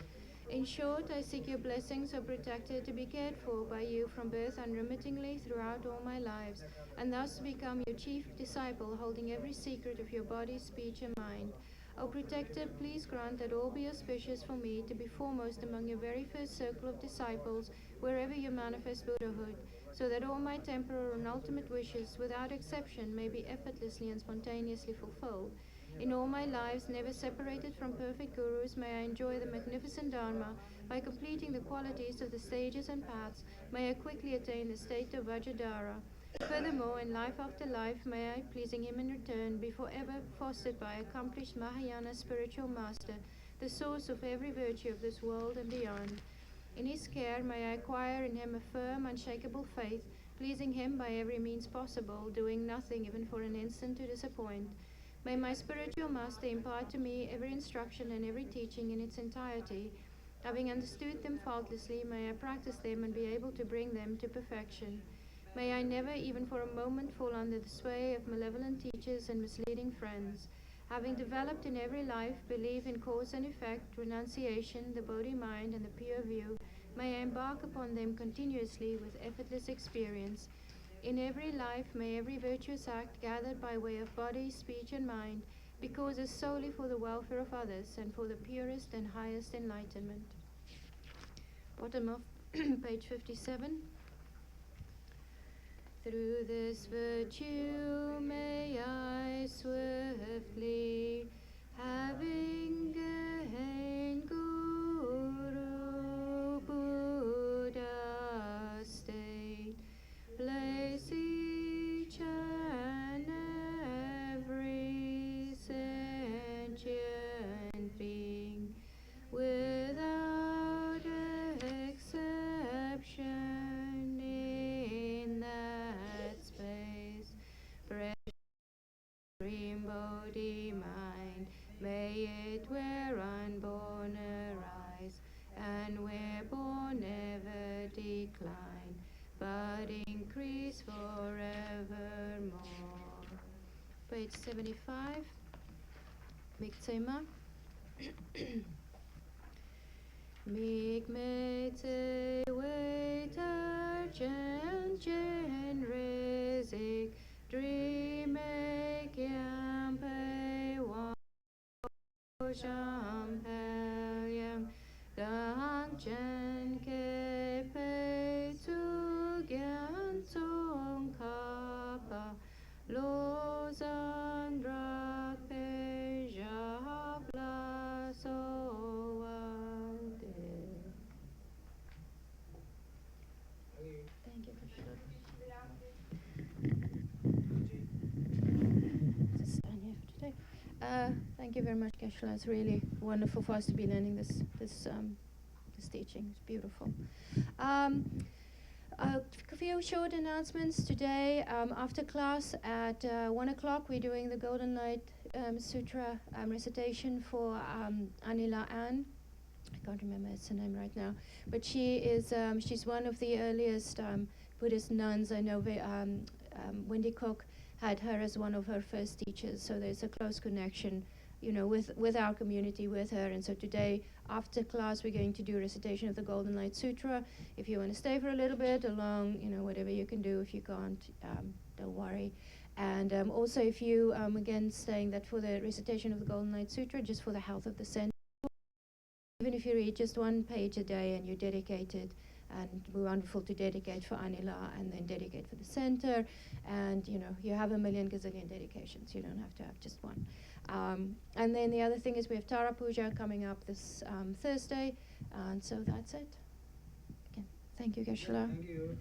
In short, I seek your blessings, O protector, to be cared for by you from birth unremittingly throughout all my lives, and thus to become your chief disciple, holding every secret of your body, speech, and mind. O protector, please grant that all be auspicious for me to be foremost among your very first circle of disciples, wherever you manifest Buddhahood, so that all my temporal and ultimate wishes, without exception, may be effortlessly and spontaneously fulfilled. In all my lives, never separated from perfect gurus, may I enjoy the magnificent Dharma. By completing the qualities of the stages and paths, may I quickly attain the state of Vajradhara. Furthermore, in life after life, may I, pleasing him in return, be forever fostered by accomplished Mahayana spiritual master, the source of every virtue of this world and beyond. In his care, may I acquire in him a firm, unshakable faith, pleasing him by every means possible, doing nothing even for an instant to disappoint. May my spiritual master impart to me every instruction and every teaching in its entirety. Having understood them faultlessly, may I practice them and be able to bring them to perfection. May I never, even for a moment, fall under the sway of malevolent teachers and misleading friends. Having developed in every life belief in cause and effect, renunciation, the bodhimind, and the pure view, may I embark upon them continuously with effortless experience. In every life, may every virtuous act gathered by way of body, speech, and mind because it's solely for the welfare of others and for the purest and highest enlightenment. Bottom of page 57. Through this virtue may I swiftly, having gained Guru Buddha state, place each and every sentient being without exception in that space. Supreme bodhimind, may it where unborn arise, and where born never decline, but increase forevermore. Page 75. Miktema. Mikmete waiter jen rizik, dream make yampe wa jampelyam, gang jen ke pe tu gyan song kapa, lo zan drak pe javla so. Thank you, Krishna. Just stand here for today. Thank you very much, Geshe. It's really wonderful for us to be learning this teaching. It's beautiful. A few short announcements today. After class at 1 o'clock, we're doing the Golden Light Sutra recitation for Anila Ann. I can't remember her name right now, but she's one of the earliest Buddhist nuns. I know Wendy Cook had her as one of her first teachers, so there's a close connection, with our community, with her. And so today, after class, we're going to do a recitation of the Golden Light Sutra. If you want to stay for a little bit along, whatever you can do. If you can't, don't worry. And also, if you, again, saying that for the recitation of the Golden Light Sutra, just for the health of the center, even if you read just one page a day and you dedicate it, and we're wonderful to dedicate for Anila and then dedicate for the center, and you have a million gazillion dedications. You don't have to have just one. And then the other thing is we have Tara Puja coming up this Thursday, and so that's it. Again, thank you, Geshe. Thank you.